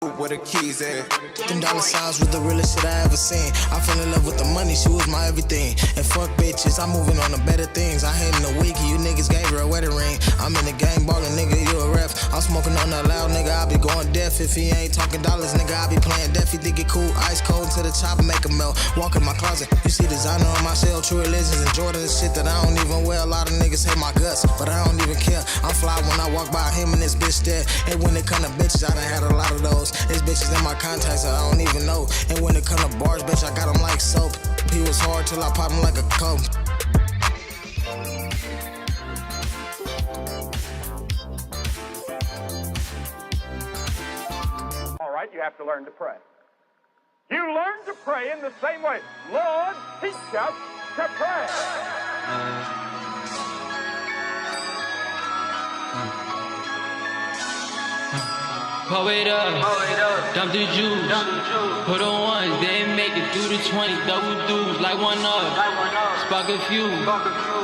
Where the keys at? Them dollar signs was the realest shit I ever seen. I fell in love with the money, she was my everything. And fuck bitches, I'm moving on to better things. I hate in a week, you niggas gave her a wedding ring. I'm in the game ballin', nigga, you a ref. I'm smoking on that loud, nigga, I be going deaf. If he ain't talking dollars, nigga, I be playing deaf. He think it cool, ice cold to the chopper, make a melt. Walk in my closet, you see designer on my shell, true religions and Jordan and shit that I don't even wear. A lot of niggas hate my guts, but I don't even care. I'm fly when I walk by him and this bitch there. And when it come to bitches, I done had a lot of those. It's bitches in my contacts that I don't even know. And when it come to bars, bitch, I got them like soap. He was hard till I popped him like a coke. All right, you have to learn to pray. You learn to pray in the same way. Lord, teach us to pray. Pull it up, dump the juice, put on ones, then make it through the 20, double dudes, like one up, spark a few,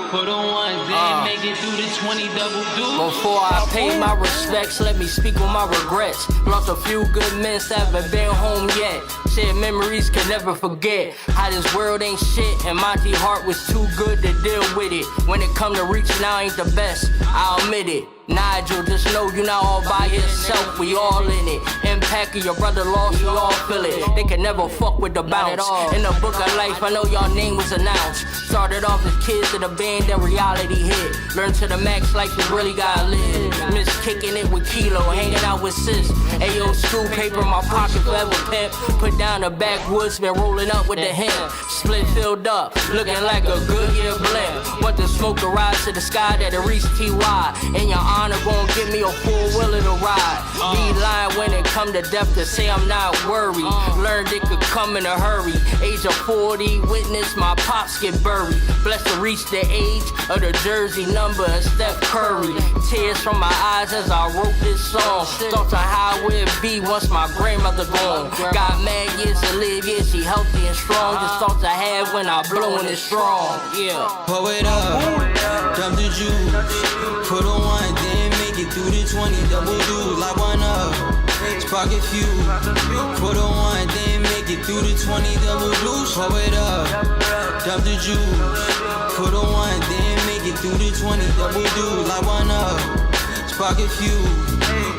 put on ones, then make it through the 20, double dudes. Before I pay my respects, let me speak on my regrets. Lost a few good men that haven't been home yet. Shared memories can never forget how this world ain't shit, and Monty Hart was too good to deal with it. When it come to reaching, I ain't the best, I'll admit it. Nigel, just know you not all by yourself, we all in it. Impact of your brother lost, we all feel it. They can never fuck with the bounce. In the book of life, I know y'all name was announced. Started off as kids in a band, then reality hit. Learned to the max, life you really gotta live. Miss kicking it with Kilo, hanging out with sis. Ayo, school paper in my pocket, forever pimp. Put down the backwoods, been rolling up with the hemp. Split filled up, looking like a Goodyear blimp. Want to smoke the ride to the sky that'll reach TY. In your honor, gon' give me a four-wheeler to ride. D-line when it come to death to say I'm not worried. Learned it could come in a hurry. Age of 40, witness my pops get buried. Blessed to reach the age of the jersey number of Steph Curry. Tears from my eyes as I wrote this song. Thoughts on how it would be once my grandmother gone. Got mad years to live, yeah, she healthy and strong. Just thoughts I had when I blowin' it strong, yeah. Pull it up, dump the juice, put on one, then make it through the 20, double dudes, like one up, spark a few, put on one, then make it through the 20, double dudes. Pull it up, dump the juice, put on one, then make it through the 20, double dudes, like one up, spark a few,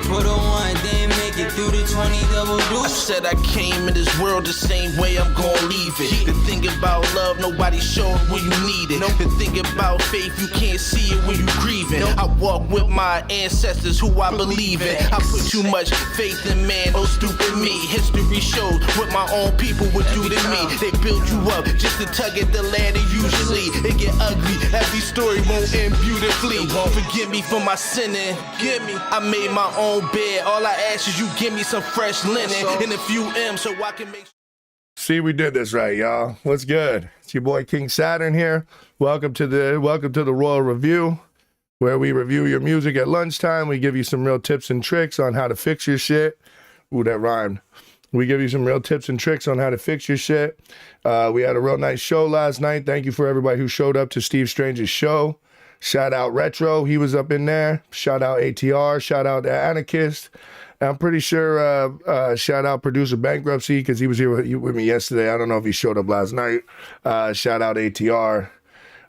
put on one, then make it through the 20, double dudes. I said I came in this world the same way I'm gon' leave it. The thing about love, nobody show it when you need it. The thing about faith, you can't see it when you grieving. I walk with my ancestors who I believe in. I put too much faith in man, oh stupid me. History shows what my own people would do to me. They build you up just to tug at the ladder. Usually it get ugly, every story won't end beautifully. Forgive me for my sinning, give me. I made my own bed, all I ask is you give me some fresh linen and a few M's so I can make. See, we did this right, y'all. What's good? It's your boy King Saturn here. Welcome to the Royal Review, where we review your music at lunchtime. We give you some real tips and tricks on how to fix your shit. Ooh, that rhymed. We give you some real tips and tricks on how to fix your shit. We had a real nice show last night. Thank you for everybody who showed up to Steve Strange's show. Shout out Retro, he was up in there. Shout out ATR, shout out the Anarchist. I'm pretty sure, shout out Producer Bankruptcy, because he was here with me yesterday. I don't know if he showed up last night. Shout out ATR.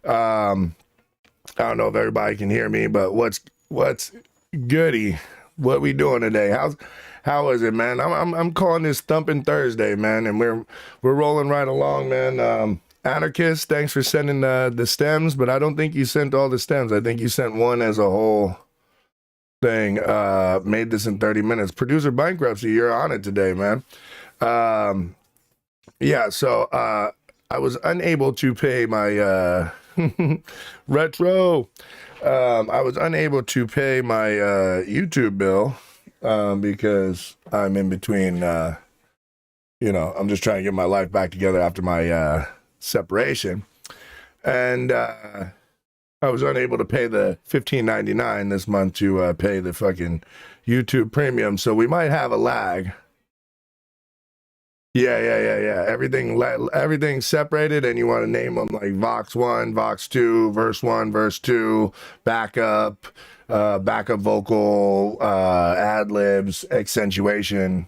I don't know if everybody can hear me, but what's goody? What we doing today? How is it, man? I'm calling this Thumping Thursday, man, and we're rolling right along, man. Anarchist, thanks for sending the stems, but I don't think you sent all the stems. I think you sent one as a whole thing. Made this in 30 minutes. Producer Bankruptcy, you're on it today, man. Yeah, so I was unable to pay my Retro. I was unable to pay my YouTube bill because I'm in between, I'm just trying to get my life back together after my separation. And I was unable to pay the $15.99 this month to pay the fucking YouTube premium. So we might have a lag. Yeah. Everything's separated, and you want to name them like Vox 1, Vox 2, Verse 1, Verse 2, backup, backup vocal, ad libs, accentuation,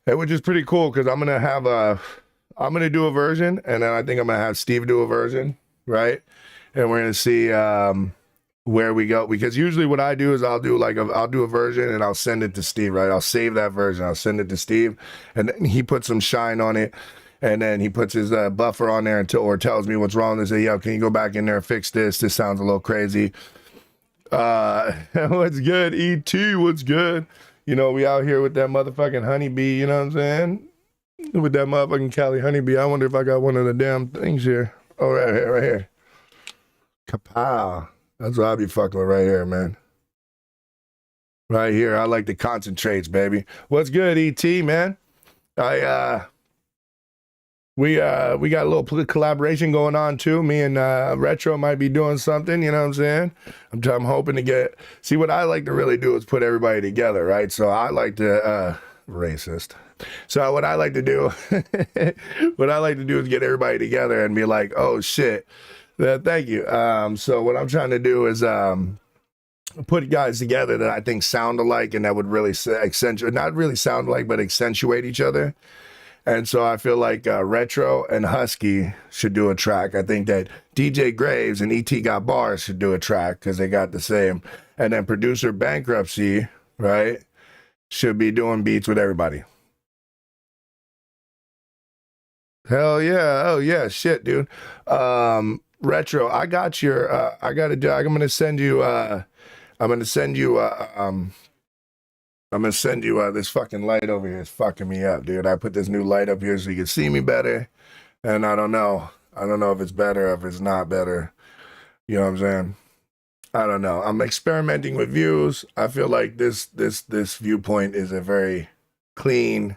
which is pretty cool because I'm gonna do a version, and then I think I'm gonna have Steve do a version, right? And we're gonna see where we go, because usually what I do is I'll do a version and I'll send it to Steve, right? I'll save that version, I'll send it to Steve, and then he puts some shine on it, and then he puts his buffer on there or tells me what's wrong and say, yo, can you go back in there and fix this? This sounds a little crazy. What's good, ET? What's good? You know, we out here with that motherfucking honeybee, you know what I'm saying? With that motherfucking Cali honeybee. I wonder if I got one of the damn things here. Oh, right here, right here. Kapow. That's what I be fucking with right here, man. Right here. I like the concentrates, baby. What's good, ET, man? We got a little collaboration going on too. Me and Retro might be doing something, you know what I'm saying? I'm hoping to see what I like to really do is put everybody together, right? So I like to, racist. So what I like to do, is get everybody together and be like, oh shit, thank you. So what I'm trying to do is put guys together that I think sound alike and that would really not really sound alike, but accentuate each other. And so I feel like Retro and Husky should do a track. I think that DJ Graves and ET Got Bars should do a track because they got the same. And then Producer Bankruptcy, right, should be doing beats with everybody. Hell yeah. Oh yeah, shit, dude. Retro, I got your I'm gonna send you this fucking light over here. It's fucking me up, dude. I put this new light up here so you can see me better. And I don't know if it's better or if it's not better. You know what I'm saying? I don't know. I'm experimenting with views. I feel like this viewpoint is a very clean,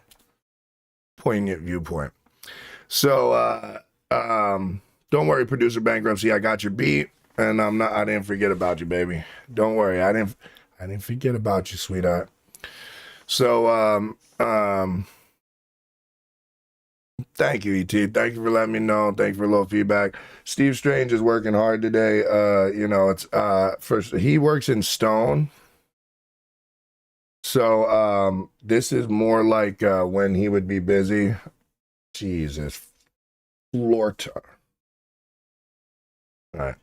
poignant viewpoint. So don't worry, Producer Bankruptcy. I got your beat, and I didn't forget about you, baby. Don't worry. I didn't forget about you, sweetheart. So, thank you, ET. Thank you for letting me know. Thank you for a little feedback. Steve Strange is working hard today. You know, it's first he works in stone. So, this is more like when he would be busy. Jesus. Lord. All right.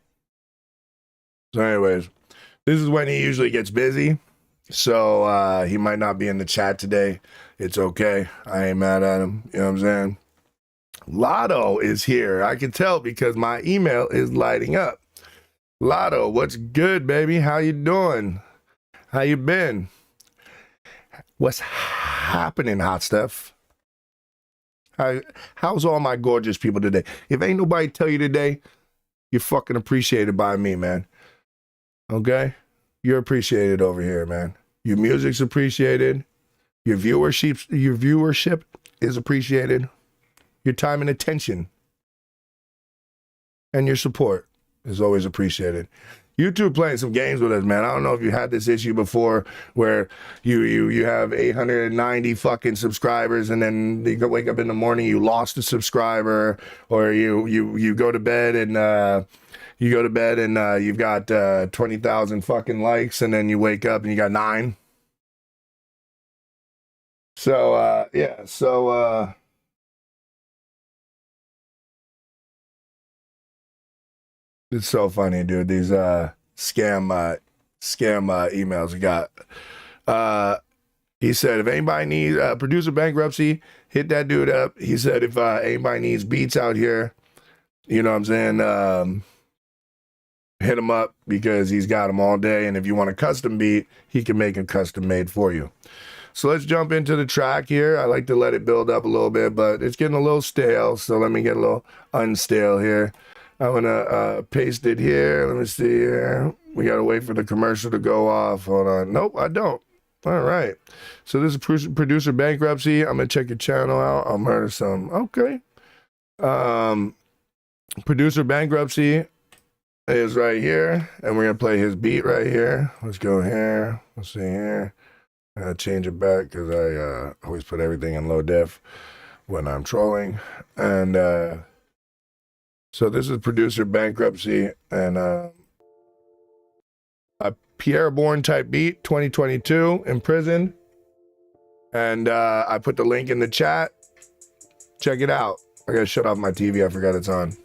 So anyways, this is when he usually gets busy. So he might not be in the chat today. It's okay. I ain't mad at him. You know what I'm saying? Lotto is here. I can tell because my email is lighting up. Lotto, what's good, baby? How you doing? How you been? What's happening, hot stuff? How's all my gorgeous people today? If ain't nobody tell you today, you're fucking appreciated by me, man. Okay? You're appreciated over here, man. Your music's appreciated. Your viewership is appreciated. Your time and attention and your support is always appreciated. You two playing some games with us, man. I don't know if you had this issue before where you have 890 fucking subscribers and then you wake up in the morning, you lost a subscriber, or you go to bed and you've got 20,000 fucking likes, and then you wake up and you got 9. So yeah, so it's so funny, dude. These scam emails we got. He said, if anybody needs Producer Bankruptcy, hit that dude up. He said, if anybody needs beats out here, you know what I'm saying, hit him up because he's got them all day. And if you want a custom beat, he can make a custom made for you. So let's jump into the track here. I like to let it build up a little bit, but it's getting a little stale. So let me get a little unstale here. I'm gonna paste it here. Let me see here. We gotta wait for the commercial to go off. Hold on. Nope, I don't. All right. So this is Producer Bankruptcy. I'm gonna check your channel out. I'll murder some. Okay. Producer Bankruptcy is right here, and we're gonna play his beat right here. Let's go here. Let's see here. I gotta change it back because I always put everything in low def when I'm trolling. And so this is Producer Bankruptcy and a Pierre Bourne type beat, 2022, Imprisoned. And I put the link in the chat. Check it out. I gotta shut off my TV. I forgot it's on.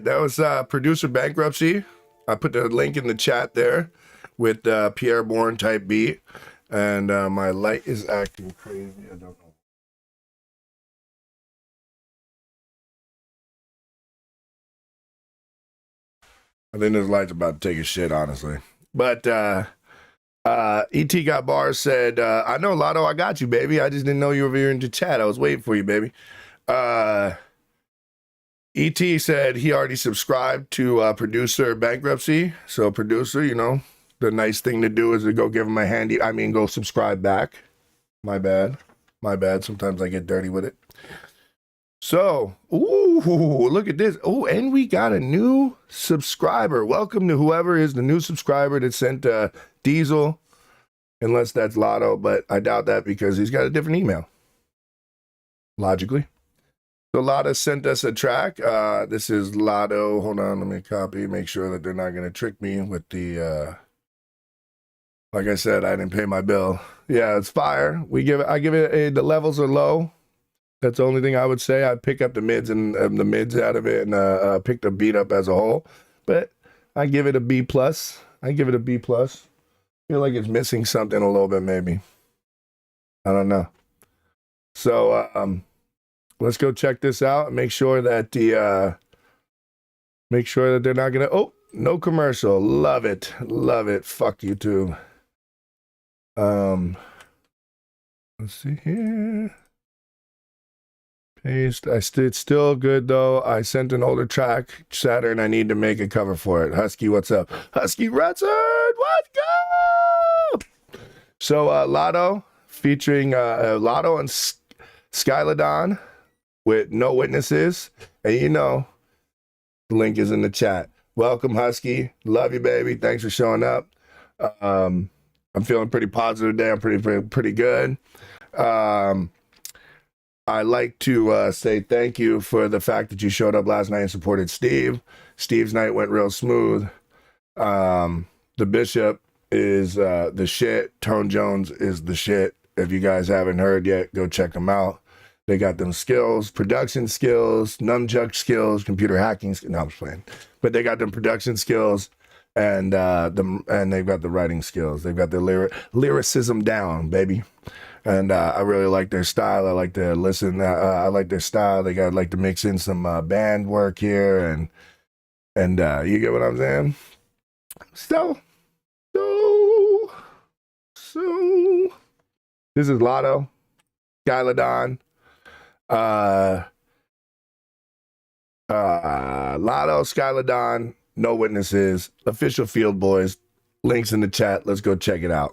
That was producer bankruptcy. I put the link in the chat there with Pierre Bourne type beat. And my light is acting crazy. I don't know. I think this light's about to take a shit, honestly. But ET Got Bars said, I know, Lotto, I got you, baby. I just didn't know you were here in the chat. I was waiting for you, baby. ET said he already subscribed to producer bankruptcy. So producer, you know, the nice thing to do is to go give him a handy, go subscribe back. My bad. Sometimes I get dirty with it. So, ooh, look at this. Oh, and we got a new subscriber. Welcome to whoever is the new subscriber that sent Diesel, unless that's Lotto, but I doubt that because he's got a different email. Logically. So Lotto sent us a track. This is Lotto. Hold on, let me copy, make sure that they're not going to trick me with the, like I said, I didn't pay my bill. Yeah, it's fire. I give it the levels are low. That's the only thing I would say. I'd pick up the mids and the mids out of it and pick the beat up as a whole. But I give it a B+. I give it a B+. Feel like it's missing something a little bit, maybe. I don't know. So, let's go check this out and make sure that they're not gonna. Oh, no commercial. Love it. Fuck you too. Let's see here. Paste. It's still good though. I sent an older track, Saturn. I need to make a cover for it. Husky, what's up? Husky Retson, let's go. So Lotto featuring Lotto and Skyladon with No Witnesses, and you know, the link is in the chat. Welcome, Husky. Love you, baby. Thanks for showing up. I'm feeling pretty positive today. I'm pretty good. I like to say thank you for the fact that you showed up last night and supported Steve. Steve's night went real smooth. The Bishop is the shit. Tone Jones is the shit. If you guys haven't heard yet, go check them out. They got them skills, production skills, nunchuck skills, computer hacking skills. No, I'm just playing. But they got them production skills and they've got the writing skills. They've got their lyricism down, baby. And I really like their style. I like to listen. I like their style. They got like to mix in some band work here, and you get what I'm saying. So this is Lotto, Skyladon, Lotto, Skyladon, No Witnesses, official Field Boys. Links in the chat. Let's go check it out.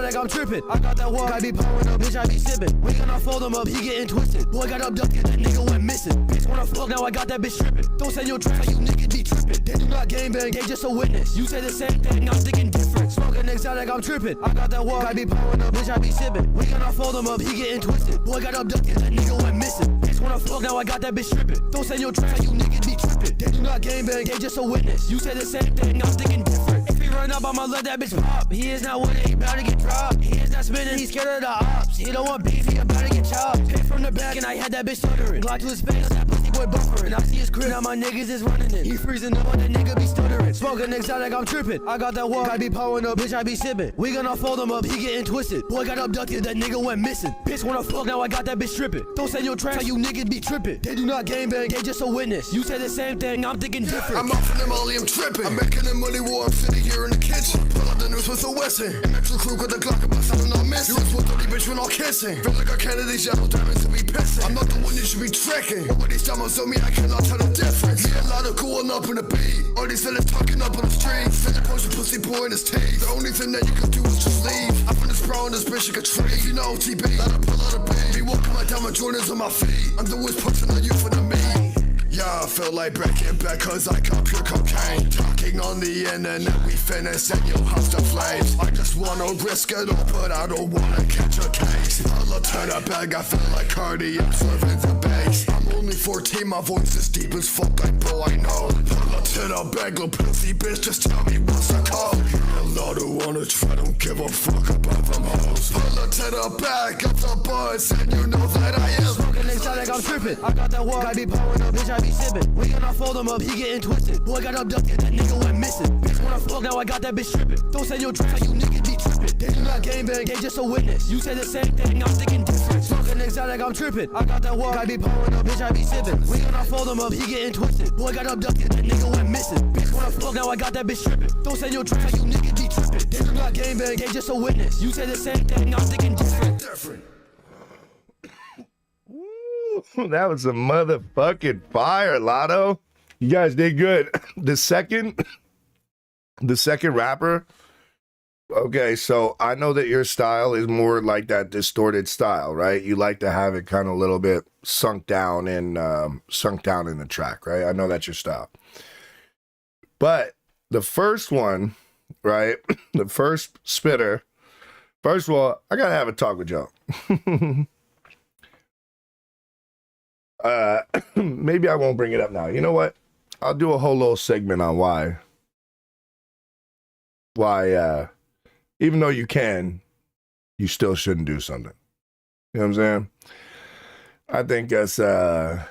exotic, I'm tripping. I got that walk, I be pouring up, bitch, I be sipping. We gonna fold him up, he getting twisted. Boy got abducted, that nigga went missing. Bitch wanna fuck, now I got that bitch tripping. Don't send your tricks, like you niggas be tripping. They do not gangbang, they just a witness. You say the same thing, I'm thinking different. Smoking exotic, I'm tripping. I got that walk, I be pouring up, bitch, I be sipping. We gonna fold him up, he getting twisted. Boy got abducted, that nigga went missing. Bitch wanna fuck, now I got that bitch tripping. Don't send your tricks, like you niggas be tripping. They do not gangbang, they just a witness. You say the same thing, I'm thinking different. If he run up, I'ma let that bitch pop. He is not with it, he bout to get dropped. He is not spinning, he's scared of the ops. He don't want beef, he about to get chopped. Hit from the back and I had that bitch stuttering. Glock to his face, that pussy boy buffering. I see his crib, now my niggas is running it. He freezing up, that nigga be stuttering. Smoking exotic, I'm tripping. I got that walk, I be powering up, bitch, I be sipping. We gonna fold him up, he getting twisted. Boy got abducted, that nigga went missing. Bitch wanna fuck, now I got that bitch tripping. Don't send your tracks, like you niggas be tripping. They do not gangbang, they just a witness. You say the same thing, I'm thinking different. I'm off in the molly, I'm tripping. I'm making the money while I'm sitting here in the kitchen. Pull up the news with a Wesson. And extra crew with the Glock about something I'm missing. You was with 30 bitch when all kissing. Feel like I can't these yellow diamonds to be pissing. I'm not the one you should be tricking. All these diamonds on me, I cannot tell the difference. Me a lot of going up in the beat. All these fellas talking up on the streets. Finish pushing pussy boy in his teeth. The only thing that you can do is just leave. I'm from this bro and this bitch like a tree. If you know TB, let her pull out a beat. Be walking my diamond Jordans on my feet. I'm the worst person on you for the me. Yeah, I feel like breaking back cause I got pure cocaine. Talking on the internet, we finish and you'll have the flames. I just wanna risk it all, but I don't wanna catch a case. I'll turn a bag, I feel like Cardi, I'm serving the bass. I'm only 14, my voice is deep as fuck, like bro, I know. Pull up to the bag, little pussy bitch, just tell me what's the code. A lot who wanna try, don't give a fuck about them hoes. Pull up to the bag, up the buzz, and you know that I am. Smoking exotic, I'm tripping. I got that walk, I be powering up, bitch, I be sipping. We gonna fold him up, he getting twisted. Boy got abducted, that nigga went missing. Bitch wanna fuck, now I got that bitch tripping. Don't send your tricks, like you niggas be tripping. They do not gangbang, they just a witness. You say the same thing, I'm thinking different. Smoking exotic, I'm tripping. I got that walk, I be powering up, bitch, I be sipping. We gonna fold him up, he getting twisted. Boy got abducted, that nigga went missing. Bitch wanna fuck, now I got that bitch tripping. Don't send your tricks, like you niggas be tripping. They do not gangbang, they just a witness. You say the same thing, I'm thinking different. That was a motherfucking fire, Lotto. You guys did good. The second rapper. Okay, so I know that your style is more like that distorted style, right? You like to have it kind of a little bit sunk down in the track, right? I know that's your style. But the first one, right? The first spitter. First of all, I gotta have a talk with y'all. Maybe I won't bring it up now. You know what? I'll do a whole little segment on why, even though you can, you still shouldn't do something. You know what I'm saying? I think I'm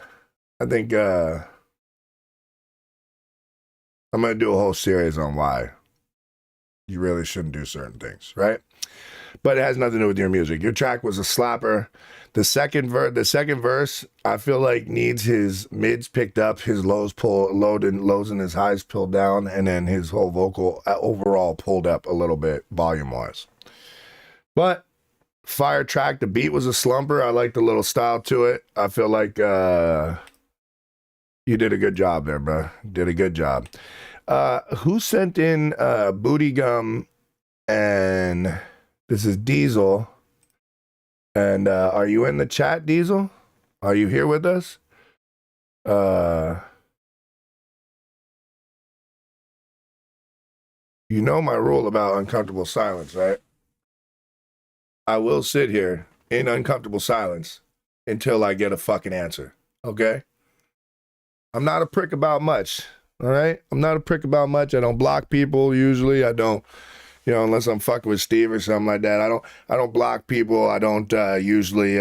going to do a whole series on why you really shouldn't do certain things, right? But it has nothing to do with your music. Your track was a slapper. The second verse, I feel like needs his mids picked up, his lows and his highs pulled down, and then his whole vocal overall pulled up a little bit volume-wise. But fire track, the beat was a slumper. I like the little style to it. I feel like you did a good job there, bro. Did a good job. Who sent in Booty Gum? And this is Diesel. And are you in the chat, Diesel? Are you here with us? You know my rule about uncomfortable silence, right? I will sit here in uncomfortable silence until I get a fucking answer, okay? I'm not a prick about much, all right? I'm not a prick about much. I don't block people usually. I don't, you know, unless I'm fucking with Steve or something like that. I don't block people. I don't usually,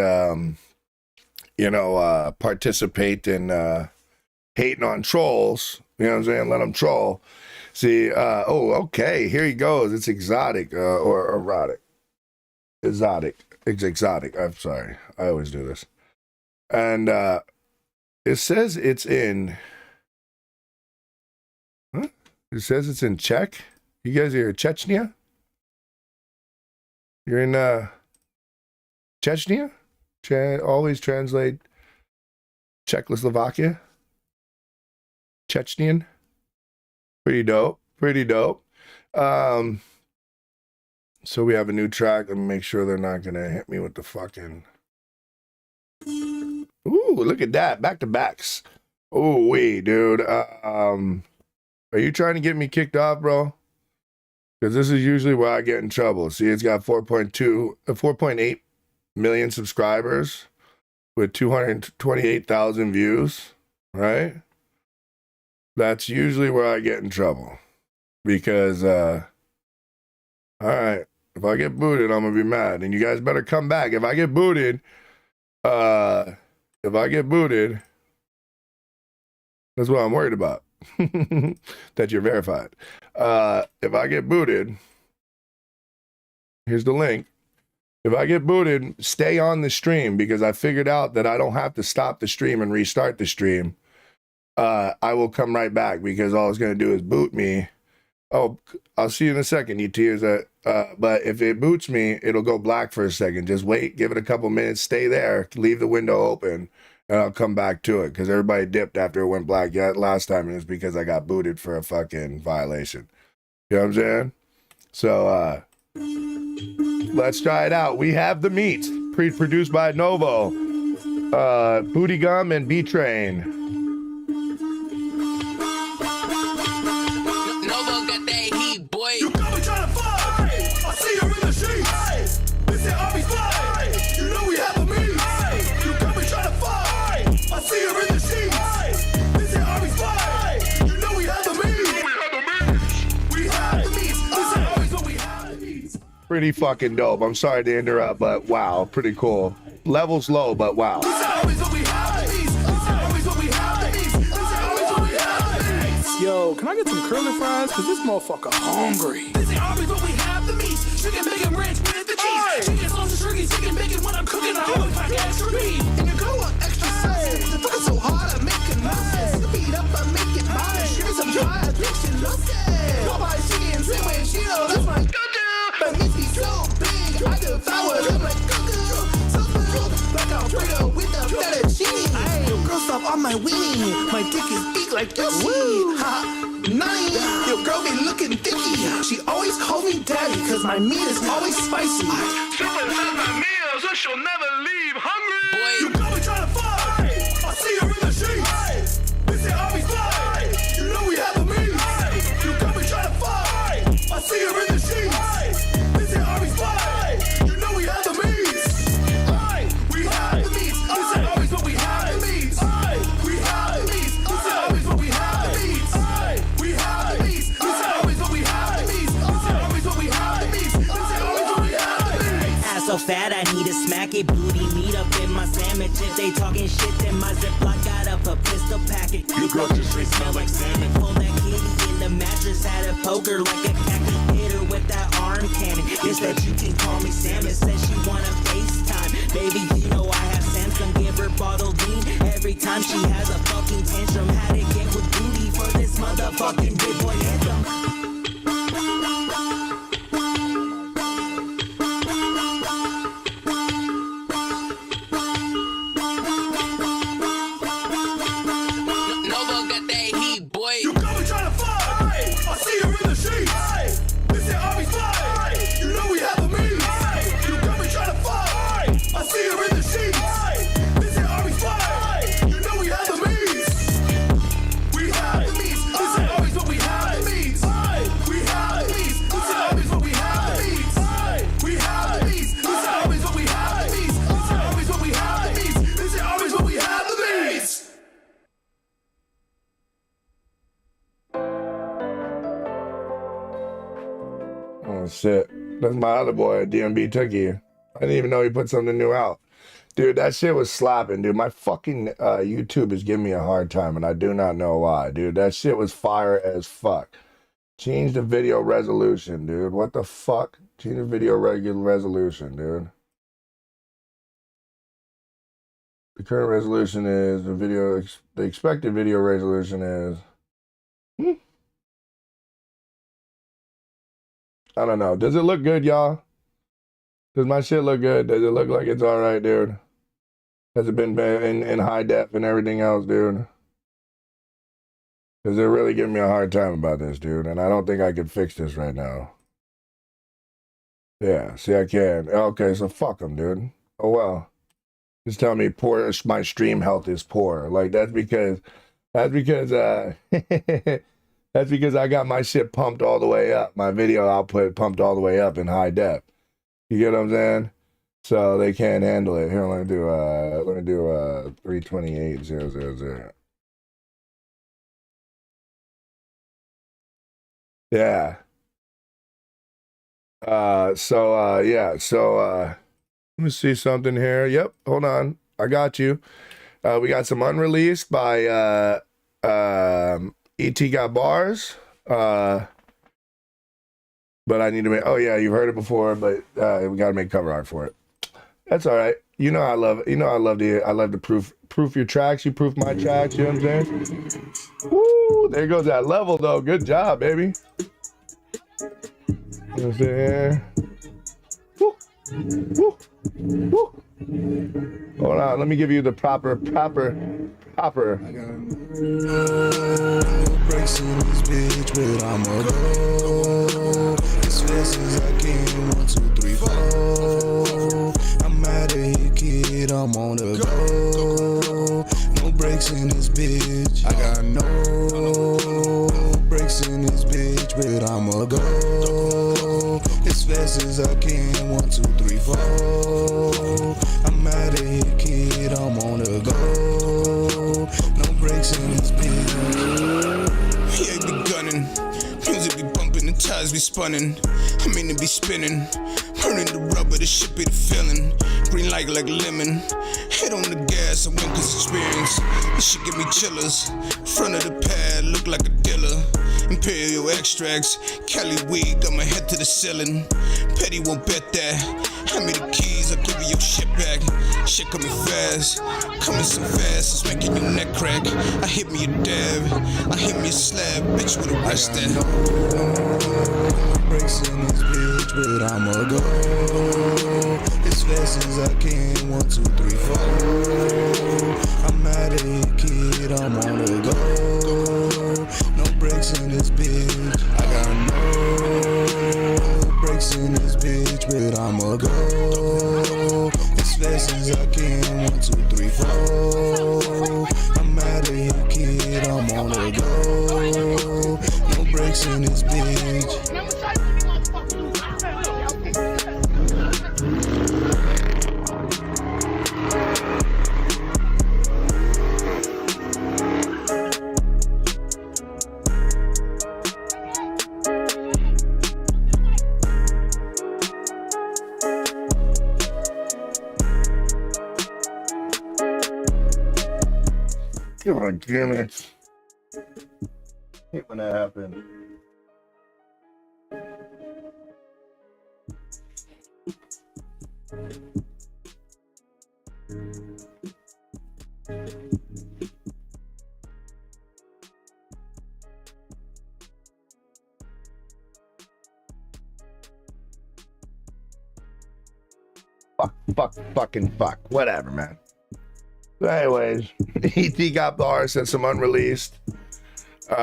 participate in hating on trolls. You know what I'm saying? Let them troll. See, okay, here he goes. It's exotic or erotic. Exotic. It's exotic. I'm sorry. I always do this. And it says it's in... Huh? It says it's in Czech. You guys are in Chechnya? You're in Chechnya? Always translate Czechoslovakia. Chechnyan. Pretty dope. Pretty dope. So we have a new track. Let me make sure they're not gonna hit me with the fucking. Ooh, look at that. Back to backs. Oh, wait, dude. Are you trying to get me kicked off, bro? Because this is usually where I get in trouble. See, it's got 4.8 million subscribers with 228,000 views, right? That's usually where I get in trouble. Because, all right, if I get booted, I'm going to be mad. And you guys better come back. If I get booted, that's what I'm worried about. That you're verified. If I get booted, here's the link. If I get booted, stay on the stream because I figured out that I don't have to stop the stream and restart the stream. I will come right back because all it's going to do is boot me. Oh, I'll see you in a second, you tears. But if it boots me, it'll go black for a second. Just wait, give it a couple minutes, stay there, leave the window open, and I'll come back to it because everybody dipped after it went black. Yeah, last time it was because I got booted for a fucking violation. You know what I'm saying? So let's try it out. We have the meat, produced by Novo, Booty Gum, and B-Train. You got me trying to fight. I see her in the sheets. This is Arby's fight. You know we have a meet. You got me trying to fight. I see her in the sheets. This is Arby's fight. You know we have the meet. We have the meet. This is always what we have the meet. Pretty fucking dope. I'm sorry to interrupt, but wow, pretty cool. Levels low, but wow. This is always what we have the meet. This is always what we have the meet. This is always what we have the meet. Yo, can I get some curly fries? Cause this motherfucker hungry. This is always what we have the meat. Chicken, bacon, ranch with the cheese. Chicken, sausage, turkey, chicken, bacon. When I'm cooking, I always pack extra meat. And you go on extra size. The fucking so hard, I make it nice. The beat up, I make it mine. Give me some dry addiction, look it. Nobody chicken, same way she knows. That's my go-to. But meat be so big, I devour them like go-go. So good, like Alfredo with the fettuccine. Yo, girl, stop on my weenie. My dick is big like your weed. Ha. Nutty, your girl be looking thicky. She always calls me daddy, cause my meat is always spicy. Something about my meals, so she'll never leave hungry. Boy, you got me trying to fight. I see her in the sheets. This is Arby's fight. You know we have a meet. You got me trying to fight. I see her in the sheets. This is Arby's fight. You know we have the meet. We have the meat. This is always what we have the meat. We have the meat. This is always what we have the meat. We have the meat. This is always what we have the meat. This is always what we have the meat. This is always what we have the meat. Ass so fat I need to smack it. Booty meat up in my sandwich. If they talking shit, then my Ziploc got up a pistol packet. You got to smell like salmon. Pull that kitty in the mattress. Had a poker like a khaki. Hit her with that arm cannon. Guess that you can call me Sam. It says she wanna FaceTime. Baby, you know I have Samsung. Give her bottled lean. Every time she has a fucking tantrum. Had to get with booty for this motherfucking big boy anthem. Nova got that heat, boy. You got me trying to fight. I see her in the sheets. This is Arby's fight. You know we have a meet. You got me trying to fight. I see her in the sheets. This is Arby's fight. You know we have the meat. We have the meat. This is always what we have the meat. We have the meat. This is always what we have the meat. We have the meat. This is always what we have the meat. This is always what we have the meat. This is always what we have the meat. Oh shit. That's my other boy, DMB Tookie. I didn't even know he put something new out. Dude, that shit was slapping, dude. My fucking YouTube is giving me a hard time, and I do not know why, dude. That shit was fire as fuck. Change the video resolution, dude. What the fuck? Change the video resolution, dude. The current resolution is the expected video resolution is. I don't know. Does it look good, y'all? Does my shit look good? Does it look like it's all right, dude? Has it been in high def and everything else, dude? Because they're really giving me a hard time about this, dude. And I don't think I can fix this right now. Yeah, see, I can. Okay, so fuck them, dude. Oh, well. Just tell me poor, my stream health is poor. Like, that's because, that's because I got my shit pumped all the way up. My video output pumped all the way up in high def. You get what I'm saying? So they can't handle it. Here, let me do 328,000. Yeah. Let me see something here. Yep, hold on. I got you. We got some unreleased by ET Got Bars. But I need to make, oh yeah, you've heard it before, but we gotta make cover art for it. That's all right. You know I love to proof your tracks, you proof my tracks, you know what I'm saying? Woo, there goes that level though. Good job, baby. You know what I'm saying? Woo, woo, woo. Hold on, let me give you the proper. I got no brakes in this bitch, but I'ma go as fast as I can. 1, 2, 3, 4. I'm out of here, kid. I'm on the go. No brakes in this bitch. I got no brakes in this bitch, but I'ma go as fast as I can. 1, 2, 3, 4. I'm out of here, kid. I'm on the go. No brakes in this bitch. Yeah, be gunning. Music be bumping, the tires be spinning. I mean to be spinning. Burning the rubber, this shit be the feeling. Green light like lemon. Head on the gas, I win cause experience. This shit give me chillers. Front of the pad, look like a dealer. Imperial extracts, Cali weed, got my head to the ceiling. Petty won't bet that. Hand me the keys, I'll give you your shit back. Shit coming fast, coming so fast, it's making your neck crack. I hit me a dab, I hit me a slab, bitch with a rest that. Brakes in this bitch, but I'ma go as fast as I can. 1, 2, 3, 4. I'm out of here, kid. I'm on the go. No brakes in this bitch. I got no brakes in this bitch, but I'ma go as fast as I can. 1, 2, 3, 4. I'm out of here, kid. I'm on the go. No brakes in this bitch. God damn it. I hate when that happens. Fuck. Whatever, man. So anyways, ET Got Bars and some unreleased. See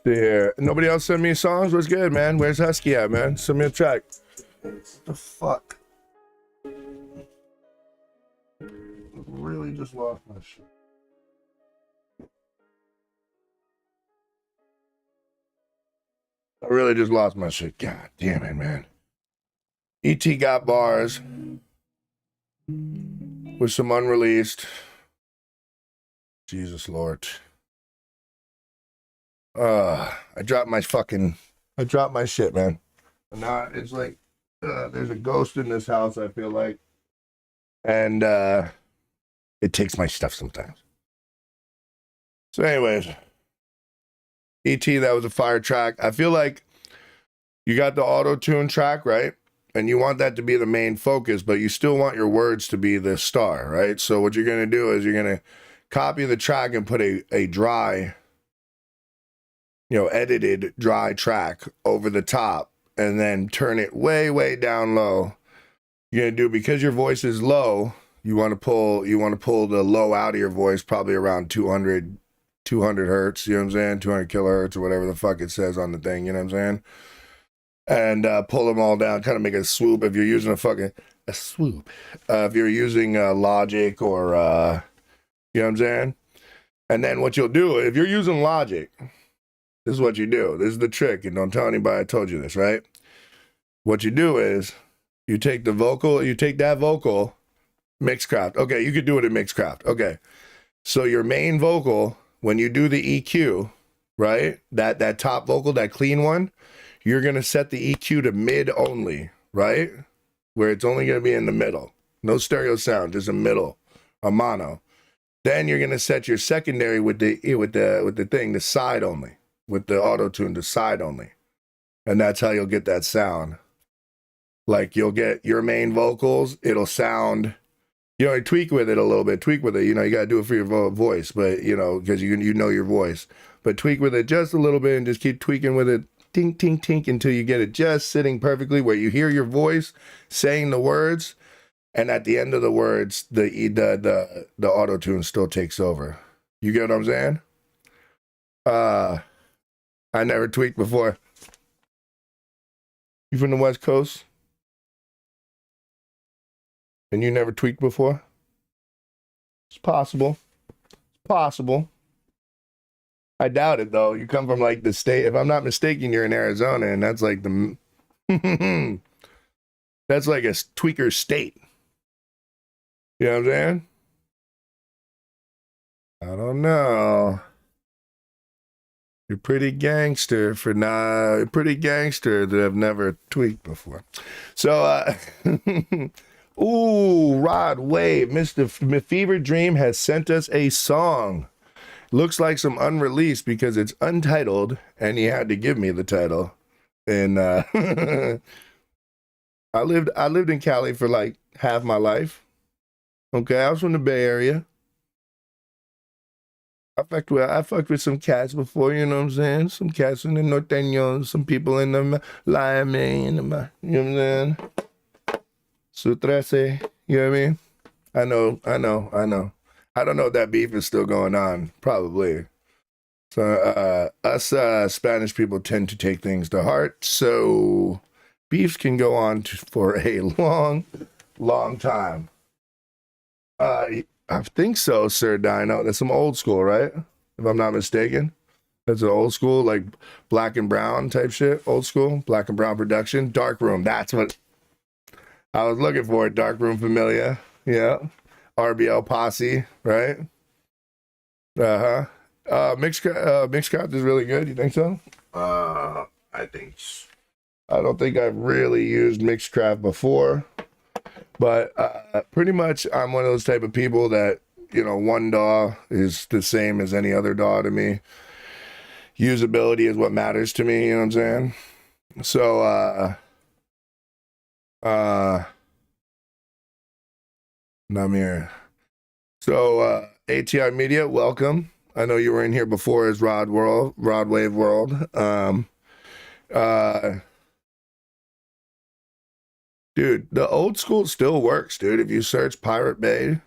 here. Nobody else send me songs? What's good, man? Where's Husky at, man? Send me a track. What the fuck? I really just lost my shit. I really just lost my shit. God damn it, man. ET Got Bars with some unreleased. Jesus Lord. I dropped my shit, man. And now it's like there's a ghost in this house, I feel like. And it takes my stuff sometimes. So anyways, ET, that was a fire track. I feel like you got the auto-tune track, right? And you want that to be the main focus, but you still want your words to be the star, right? So what you're going to do is you're going to copy the track and put a dry, edited dry track over the top and then turn it way, way down low. You're going to do, because your voice is low, you want to pull the low out of your voice probably around 200 hertz, you know what I'm saying? 200 kilohertz or whatever the fuck it says on the thing, you know what I'm saying? and pull them all down, kind of make a swoop. If you're using a swoop, if you're using Logic or, you know what I'm saying? And then what you'll do, if you're using Logic, this is what you do. This is the trick, and don't tell anybody I told you this, right? What you do is you take that vocal, Mixcraft. Okay, you could do it in Mixcraft. Okay. So your main vocal, when you do the EQ, right? That top vocal, that clean one, you're going to set the EQ to mid only, right? Where it's only going to be in the middle. No stereo sound, just a middle, a mono. Then you're going to set your secondary with the side only, with the auto-tune, the side only. And that's how you'll get that sound. Like you'll get your main vocals, it'll sound, tweak with it a little bit, you got to do it for your voice, but because you know your voice, but tweak with it just a little bit and just keep tweaking with it, tink, tink, tink, until you get it just sitting perfectly where you hear your voice saying the words, and at the end of the words, the auto-tune still takes over. You get what I'm saying? I never tweaked before. You from the West Coast? And you never tweaked before? It's possible. It's possible. I doubt it, though. You come from, like, the state. If I'm not mistaken, you're in Arizona, and that's like that's like a tweaker state. You know what I'm saying? I don't know. You're pretty gangster that I've never tweaked before. So, ooh, Rod Wave, Mr. Fever Dream has sent us a song. Looks like some unreleased because it's untitled, and he had to give me the title. And I lived in Cali for like half my life. Okay, I was from the Bay Area. I fucked with some cats before, you know what I'm saying? Some cats in the Norteños, some people in the Miami, you know what I'm saying? Su 13, you know what I mean? I know. I don't know if that beef is still going on, probably. So us Spanish people tend to take things to heart, so beefs can go on for a long, long time. I think so, Sir Dino. That's some old school, right? If I'm not mistaken. That's an old school, like black and brown type shit. Old school, black and brown production. Dark Room, that's what I was looking for. Dark Room Familia, yeah. RBL Posse, right? Mixcraft is really good. You think so? I don't think I've really used Mixcraft before. But pretty much I'm one of those type of people that, one DAW is the same as any other DAW to me. Usability is what matters to me, you know what I'm saying? So, Namir. So, ATI Media, welcome. I know you were in here before as Rod Wave World. Dude, the old school still works, dude. If you search Pirate Bay,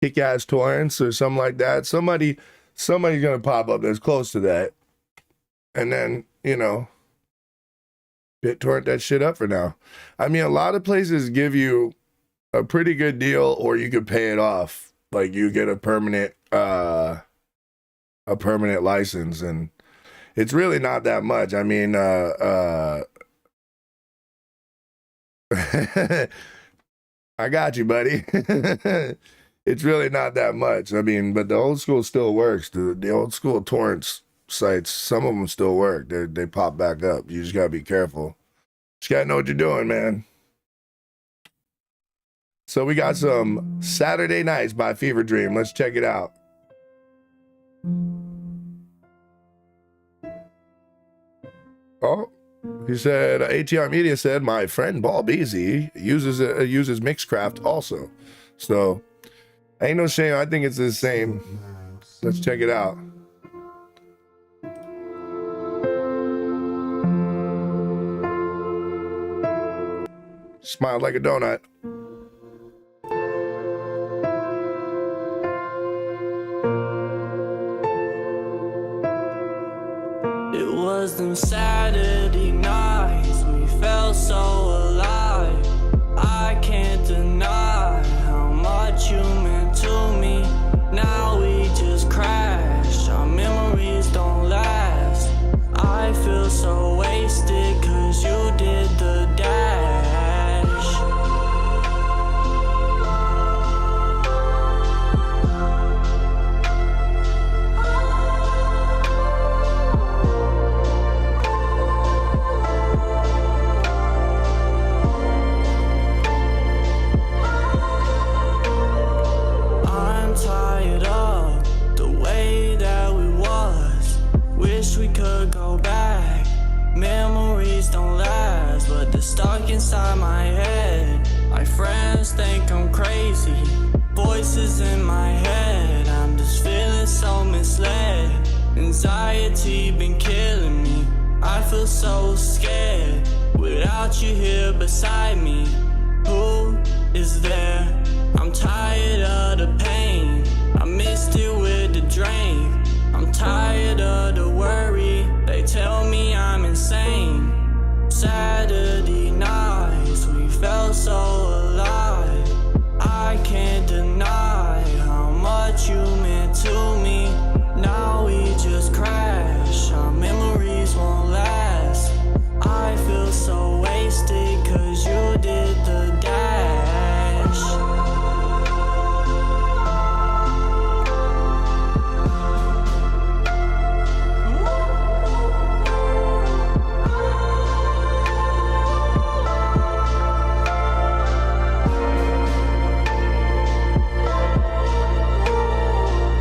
Kick-Ass Torrents or something like that, somebody's gonna pop up that's close to that. And then, BitTorrent that shit up for now. I mean, a lot of places give you a pretty good deal, or you could pay it off. Like you get a permanent license, and it's really not that much. I mean, I got you, buddy. It's really not that much. I mean, but the old school still works. The old school torrents sites, some of them still work. They pop back up. You just gotta be careful. Just gotta know what you're doing, man. So we got some Saturday Nights by Fever Dream. Let's check it out. Oh. He said, ATR Media said, my friend Ball Beezy uses Mixcraft also. So, ain't no shame. I think it's the same. Let's check it out. Smile like a donut. It was them Saturdays minds, but they're stuck inside my head. My friends think I'm crazy, voices in my head. I'm just feeling so misled. Anxiety been killing me, I feel so scared. Without you here beside me, who is there? I'm tired of the pain, I missed it with the drain. I'm tired of the worry, they tell me I'm insane. Saturday nights, we felt so alive. I can't deny how much you meant to me. Now we just crash, our memories won't last. I feel so wasted cause you did the dash.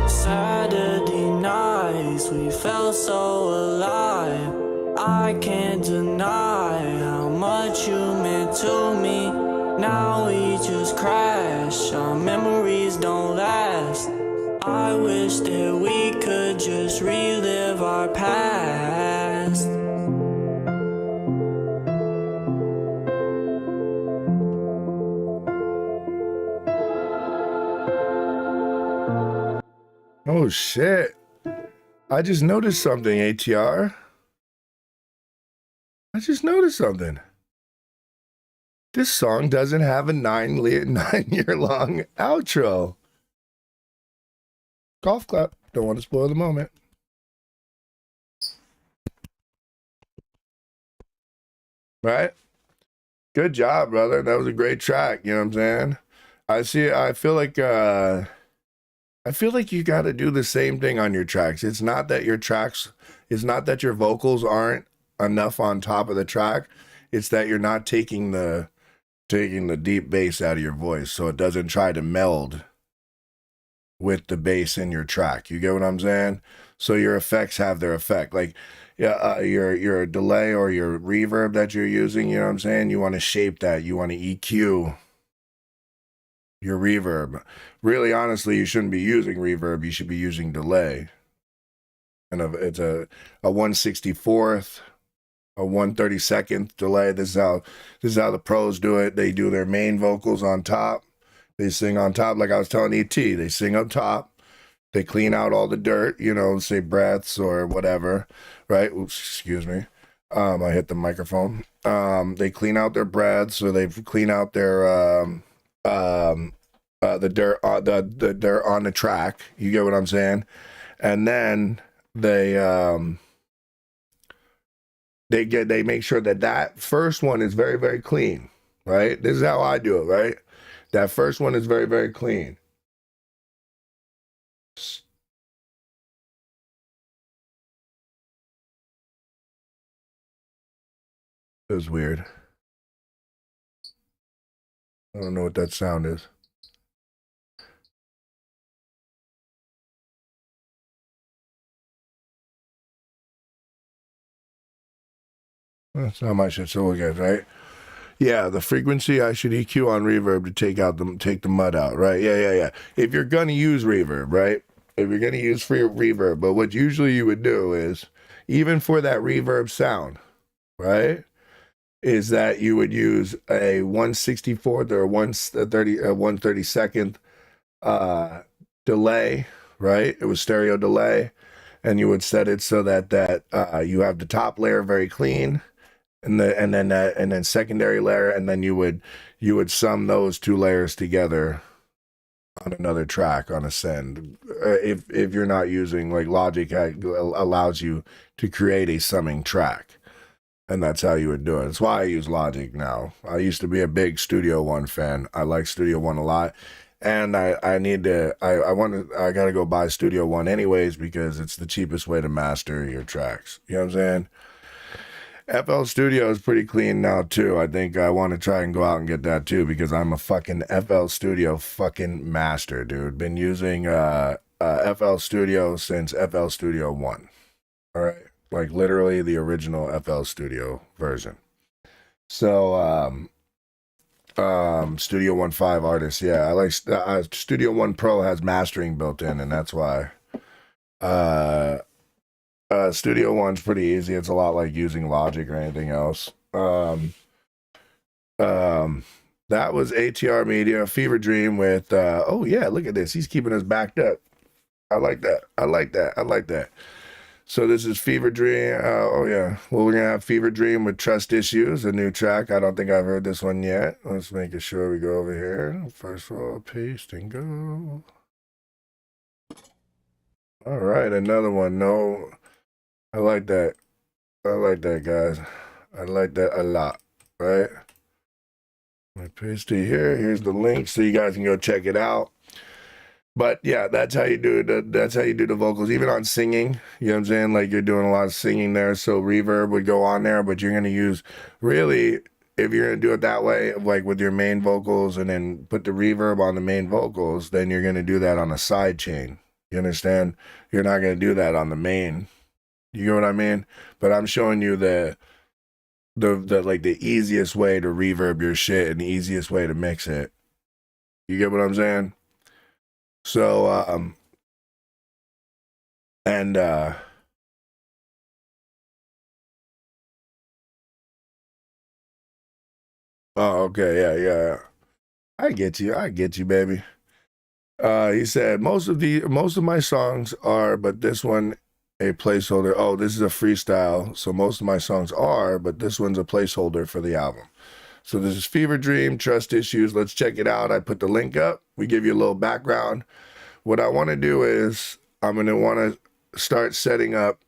Saturday nights, we felt so alive. I can't deny how much you meant to me. Now we just crash, our memories don't last. I wish that we could just relive our past. Oh shit. I just noticed something, ATR. I just noticed something. This song doesn't have a 9-year-long outro. Golf clap. Don't want to spoil the moment. Right? Good job, brother. That was a great track. You know what I'm saying? I feel like you got to do the same thing on your tracks. It's not that your vocals aren't enough on top of the track. It's that you're not taking the deep bass out of your voice, so it doesn't try to meld with the bass in your track. You get what I'm saying? So your effects have their effect. Like your delay or your reverb that you're using, you know what I'm saying? You want to shape that. You want to EQ your reverb. Really, honestly, you shouldn't be using reverb. You should be using delay. And it's a 1/64th, a 1/32nd delay. This is how the pros do it. They do their main vocals on top. They sing on top, like I was telling ET. They sing up top. They clean out all the dirt, you know, say breaths or whatever, right? Oops, excuse me. I hit the microphone. They clean out their breaths, so they clean out their the dirt, the dirt on the track. You get what I'm saying? And then they make sure that first one is very, very clean, right? This is how I do it, right? That first one is very, very clean. It was weird. I don't know what that sound is. That's not my shit. So again, right? Yeah, the frequency I should EQ on reverb to take the mud out, right? Yeah. If you're gonna use reverb, right? If you're gonna use free reverb, but what usually you would do is, even for that reverb sound, right? Is that you would use a 1/64th or 1/32nd delay, right? It was stereo delay, and you would set it so that you have the top layer very clean, and then secondary layer, and then you would sum those two layers together on another track on a send. If you're not using, like, Logic allows you to create a summing track. And that's how you would do it. That's why I use Logic now. I used to be a big Studio One fan. I like Studio One a lot. And I gotta go buy Studio One anyways, because it's the cheapest way to master your tracks. You know what I'm saying? FL Studio is pretty clean now too. I think I want to try and go out and get that too, because I'm a fucking FL Studio fucking master, dude. Been using FL Studio since FL Studio 1. All right. Like literally the original FL Studio version. So Studio One 5 artists, yeah, I like Studio One Pro has mastering built in, and that's why. Studio One's pretty easy. It's a lot like using Logic or anything else. That was ATR Media, Fever Dream with oh yeah, look at this. He's keeping us backed up. I like that. So this is Fever Dream. Oh yeah. Well, we're gonna have Fever Dream with Trust Issues, a new track. I don't think I've heard this one yet. Let's make sure we go over here. First of all, paste and go. All right, another one. No, I like that. Guys. I like that a lot. Right? I paste it here. Here's the link so you guys can go check it out. But yeah, that's how you do the vocals, even on singing. You know what I'm saying? Like you're doing a lot of singing there, so reverb would go on there, but you're gonna use really, if you're gonna do it that way, like with your main vocals and then put the reverb on the main vocals, then you're gonna do that on a side chain. You understand? You're not gonna do that on the main. You know what I mean? But I'm showing you the like the easiest way to reverb your shit and the easiest way to mix it. You get what I'm saying? So oh okay, yeah. I get you, baby. He said most of my songs are, but this one a placeholder. Oh, this is a freestyle, so most of my songs are, but this one's a placeholder for the album. So this is Fever Dream, Trust Issues. Let's check it out. I put the link up. We give you a little background. What I want to do is I'm going to want to start setting up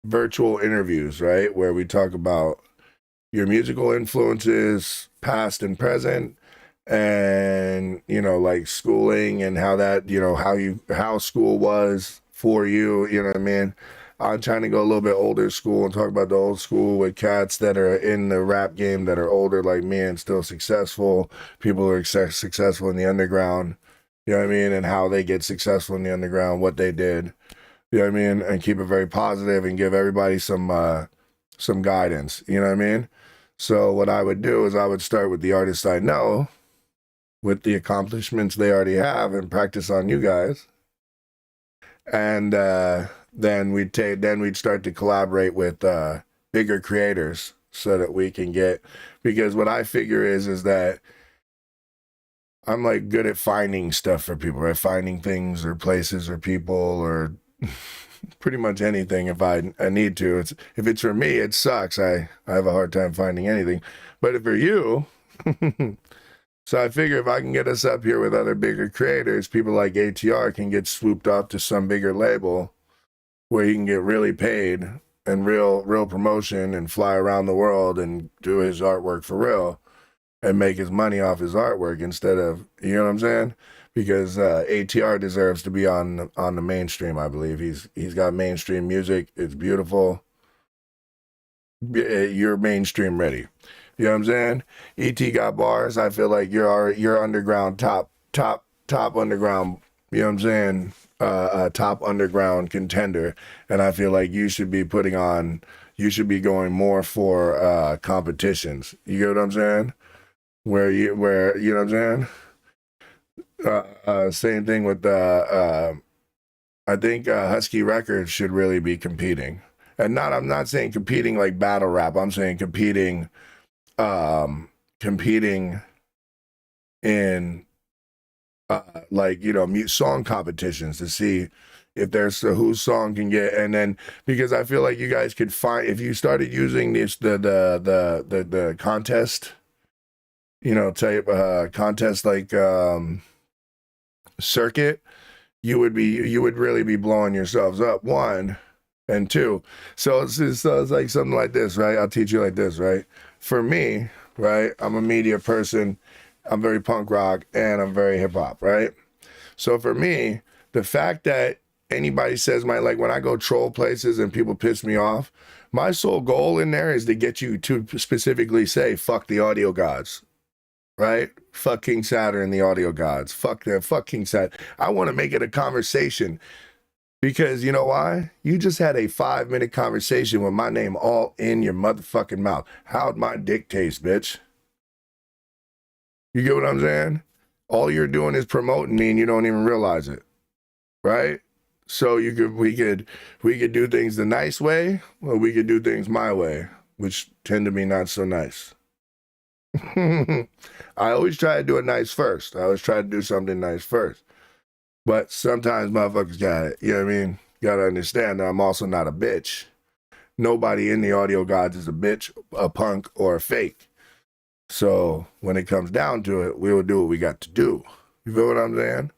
virtual interviews, right? Where we talk about your musical influences, past and present, and, you know, like schooling and how that, you know, how school was for you, you know what I mean? I'm trying to go a little bit older school and talk about the old school with cats that are in the rap game that are older like me and still successful. People who are successful in the underground, you know what I mean? And how they get successful in the underground, what they did, you know what I mean? And keep it very positive and give everybody some guidance, you know what I mean? So what I would do is I would start with the artists I know, with the accomplishments they already have, and practice on you guys. And then we'd start to collaborate with bigger creators so that we can get, because what I figure is that I'm like good at finding stuff for people, right? Finding things or places or people or pretty much anything if I need to. If it's for me, it sucks. I have a hard time finding anything. But if for you, so I figure if I can get us up here with other bigger creators, people like ATR can get swooped off to some bigger label where he can get really paid and real promotion and fly around the world and do his artwork for real and make his money off his artwork instead of, you know what I'm saying? Because ATR deserves to be on the mainstream, I believe. He's got mainstream music. It's beautiful. You're mainstream ready. You know what I'm saying? ET got bars. I feel like you're underground top underground, you know what I'm saying? Top underground contender. And I feel like you should be going more for competitions. You get what I'm saying? Where you know what I'm saying? Same thing with I think Husky Records should really be competing. And I'm not saying competing like battle rap. I'm saying competing in like, you know, song competitions to see if there's whose song can get, and then because I feel like you guys could find, if you started using this the contest, you know, type contest like circuit, you would really be blowing yourselves up, one, and two. So it's like something like this, right? I'll teach you like this, right? For me, right, I'm a media person, I'm very punk rock, and I'm very hip hop, right? So for me, the fact that anybody says like when I go troll places and people piss me off, my sole goal in there is to get you to specifically say, fuck the audio gods, right? Fuck King Saturn and the audio gods. Fuck King Saturn. I want to make it a conversation. Because you know why? You just had a 5-minute conversation with my name all in your motherfucking mouth. How'd my dick taste, bitch? You get what I'm saying? All you're doing is promoting me and you don't even realize it. Right? So we could do things the nice way, or we could do things my way, which tend to be not so nice. I always try to do it nice first. I always try to do something nice first. But sometimes motherfuckers got it. You know what I mean? Got to understand that I'm also not a bitch. Nobody in the audio gods is a bitch, a punk, or a fake. So when it comes down to it, we will do what we got to do. You feel what I'm saying?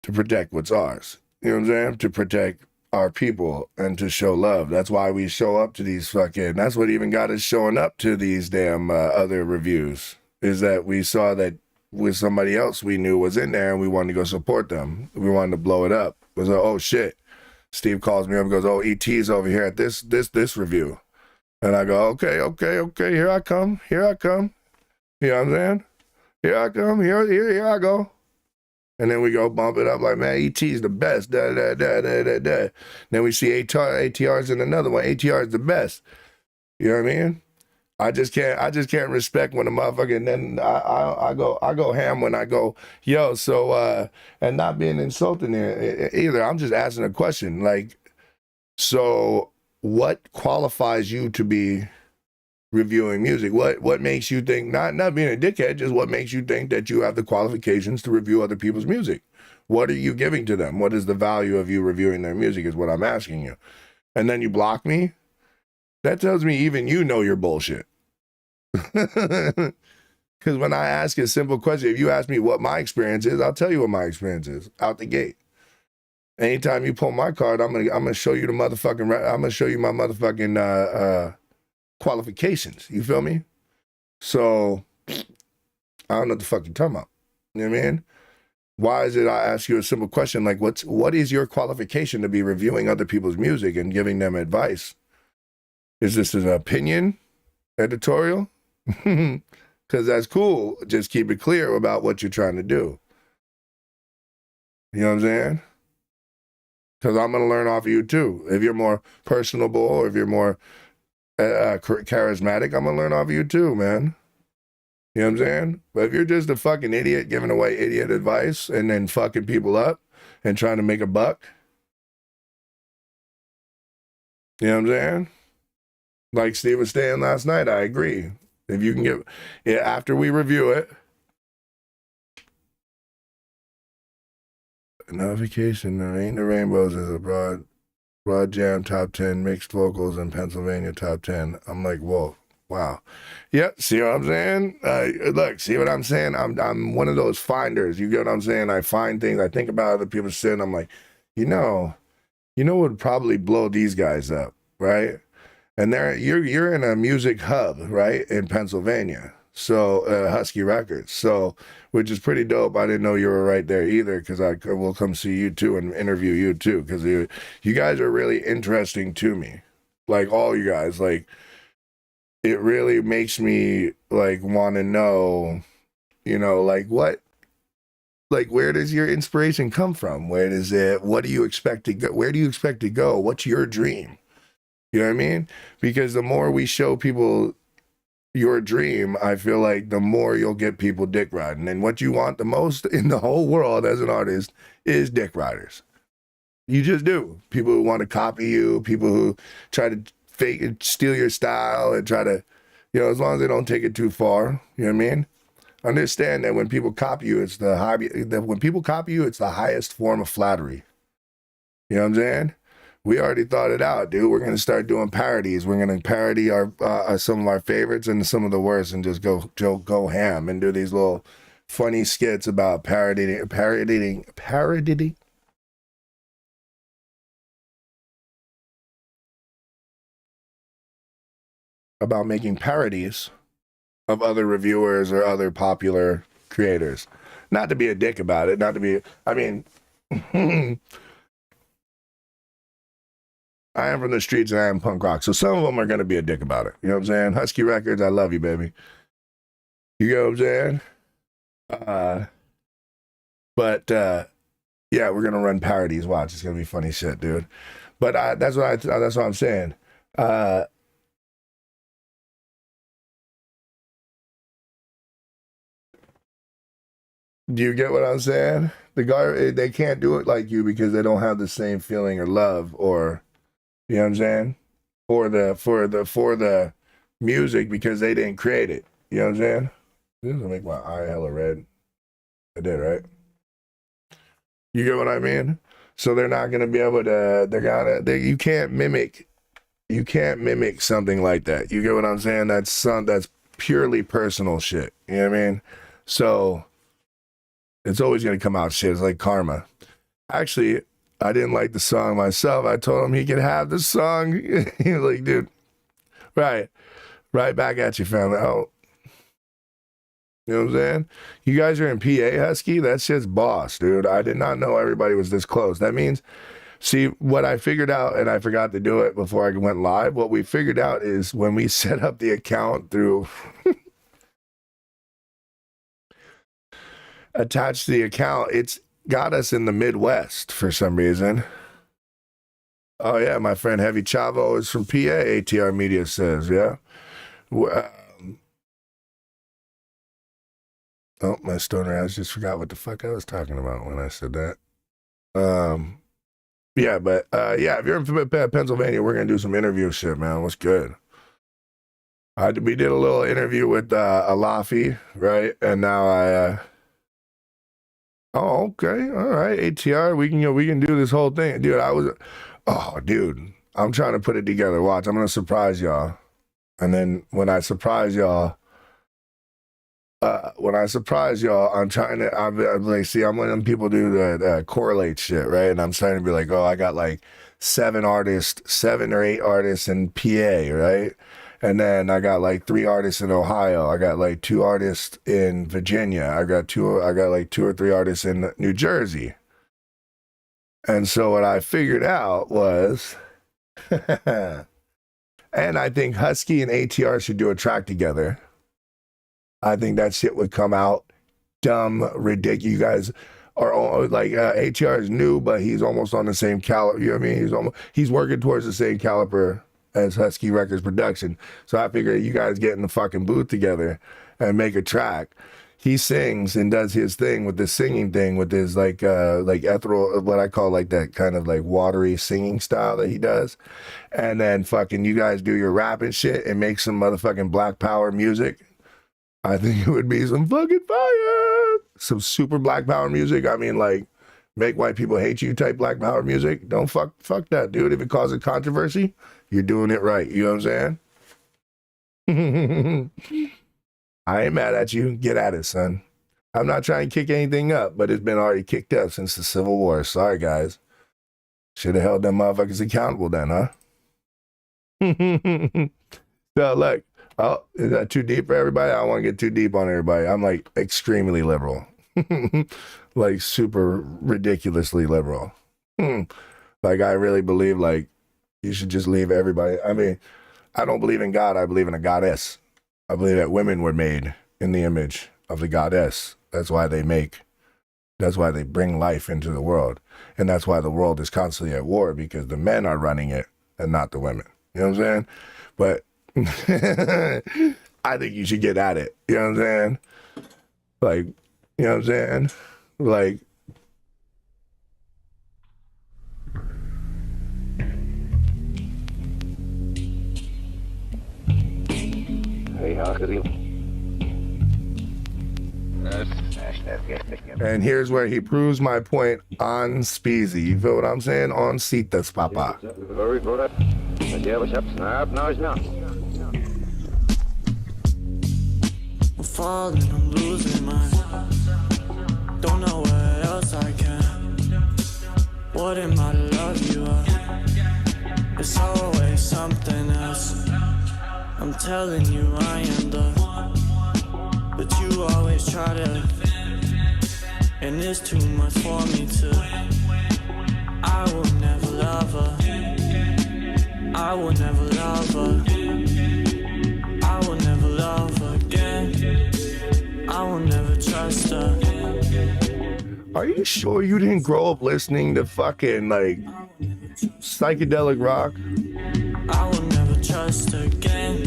To protect what's ours. You know what I'm saying? To protect our people and to show love. That's why we show up to these that's what even got us showing up to these damn other reviews, is that we saw that with somebody else we knew was in there and we wanted to go support them. We wanted to blow it up. It was like, oh shit. Steve calls me up and goes, oh, ET's over here at this review. And I go, okay, here I come. You know what I'm saying? Here I come, here I go. And then we go bump it up like, man, ET's the best, da. Then we see ATR's in another one. ATR is the best. You know what I mean? I just can't respect when a motherfucker, and then I go ham when I go, yo, so, and not being insulting either. I'm just asking a question. Like, so what qualifies you to be reviewing music? What makes you think, not being a dickhead, just what makes you think that you have the qualifications to review other people's music? What are you giving to them? What is the value of you reviewing their music is what I'm asking you. And then you block me? That tells me even you know your bullshit. Because when I ask a simple question, if you ask me what my experience is, I'll tell you what my experience is out the gate. Anytime you pull my card, I'm gonna show you my motherfucking qualifications. You feel me? So I don't know what the fuck you're talking about. You know what I mean? Why is it I ask you a simple question like what is your qualification to be reviewing other people's music and giving them advice? Is this an opinion editorial? Because that's cool. Just keep it clear about what you're trying to do. You know what I'm saying? Because I'm going to learn off of you too. If you're more personable or if you're more charismatic, I'm going to learn off of you too, man. You know what I'm saying? But if you're just a fucking idiot giving away idiot advice and then fucking people up and trying to make a buck, you know what I'm saying? Like Steve was saying last night, I agree. If you can get, after we review it, notification, Ain't the Rainbows is a broad jam top 10, mixed vocals in Pennsylvania top 10. I'm like, whoa, wow. Yep, see what I'm saying? Look, see what I'm saying? I'm one of those finders. You get what I'm saying? I find things, I think about other people's shit, and I'm like, you know what would probably blow these guys up, right? And you're in a music hub, right, in Pennsylvania. So Husky Records. So, which is pretty dope. I didn't know you were right there either, because I will come see you too and interview you too, because you guys are really interesting to me. Like all you guys, like it really makes me like want to know, like what, like where does your inspiration come from? What do you expect to go? Where do you expect to go? What's your dream? You know what I mean? Because the more we show people your dream, I feel like the more you'll get people dick riding. And what you want the most in the whole world as an artist is dick riders. You just do. People who want to copy you, people who try to fake and steal your style and try to, as long as they don't take it too far, you know what I mean? Understand that when people copy you, it's the highest form of flattery. You know what I'm saying? We already thought it out, dude. We're going to start doing parodies. We're going to parody our some of our favorites and some of the worst and just go ham and do these little funny skits about parodying about making parodies of other reviewers or other popular creators. Not to be a dick about it, I am from the streets and I am punk rock. So some of them are going to be a dick about it. You know what I'm saying? Husky Records, I love you, baby. You know what I'm saying? Yeah, we're gonna run parodies. Watch, it's gonna be funny shit, dude. But that's what I'm saying. Do you get what I'm saying? The guy, they can't do it like you because they don't have the same feeling or love, or you know what I'm saying, for the music, because they didn't create it. You know what I'm saying? This is gonna make my eye hella red. I did, right? You get what I mean? So they're not gonna be able to. You can't mimic. You can't mimic something like that. You get what I'm saying? That's purely personal shit. You know what I mean? So it's always gonna come out shit. It's like karma. Actually, I didn't like the song myself. I told him he could have the song. He was like, dude, right back at you, family. Oh, you know what I'm saying? You guys are in PA, Husky? That shit's boss, dude. I did not know everybody was this close. That means, see, what I figured out, and I forgot to do it before I went live, what we figured out is when we set up the account through attached to the account, it's got us in the Midwest for some reason. Oh, yeah, my friend Heavy Chavo is from PA, ATR Media says, yeah. Oh, my stoner ass just forgot what the fuck I was talking about when I said that. Yeah, but yeah, if you're in Pennsylvania, we're going to do some interview shit, man. What's good? We did a little interview with a lofi, right? And now oh, okay, all right, ATR, we can do this whole thing. Dude, dude, I'm trying to put it together. Watch, I'm going to surprise y'all. And then when I surprise y'all, I'm trying to, I'm like, see, I'm one of them people do the correlate shit, right? And I'm trying to be like, oh, I got like 7 or 8 artists in PA, right? And then I got like 3 artists in Ohio. I got like 2 artists in Virginia. I got like 2 or 3 artists in New Jersey. And so what I figured out was, and I think Husky and ATR should do a track together. I think that shit would come out dumb, ridiculous. You guys are like, ATR is new, but he's almost on the same caliber. You know what I mean? He's working towards the same caliber as Husky Records production. So I figured you guys get in the fucking booth together and make a track. He sings and does his thing with the singing thing, with his like ethereal, what I call like that kind of like watery singing style that he does. And then fucking you guys do your rap and shit and make some motherfucking Black Power music. I think it would be some fucking fire. Some super Black Power music. I mean, like, make white people hate you type Black Power music. Don't fuck that, dude. If it causes controversy, you're doing it right. You know what I'm saying? I ain't mad at you. Get at it, son. I'm not trying to kick anything up, but it's been already kicked up since the Civil War. Sorry, guys. Should have held them motherfuckers accountable then, huh? So, look. Oh, is that too deep for everybody? I don't want to get too deep on everybody. I'm like extremely liberal. Like super ridiculously liberal. Like I really believe like you should just leave everybody. I mean, I don't believe in God. I believe in a goddess. I believe that women were made in the image of the goddess. That's why they bring life into the world. And that's why the world is constantly at war, because the men are running it and not the women. You know what I'm saying? But I think you should get at it. You know what I'm saying? Like, you know what I'm saying? Like, and here's where he proves my point on Speezy. You feel what I'm saying? On Citas, Papa. I'm falling, I'm losing mine. Don't know what else I can. What am I to love you of? It's always something else. I'm telling you I am but you always try to. And it's too much for me to. I will never love her. I will never love her. I will never love her again. I will never trust her. Are Are you sure you didn't grow up listening to fucking like psychedelic rock? I will never trust again.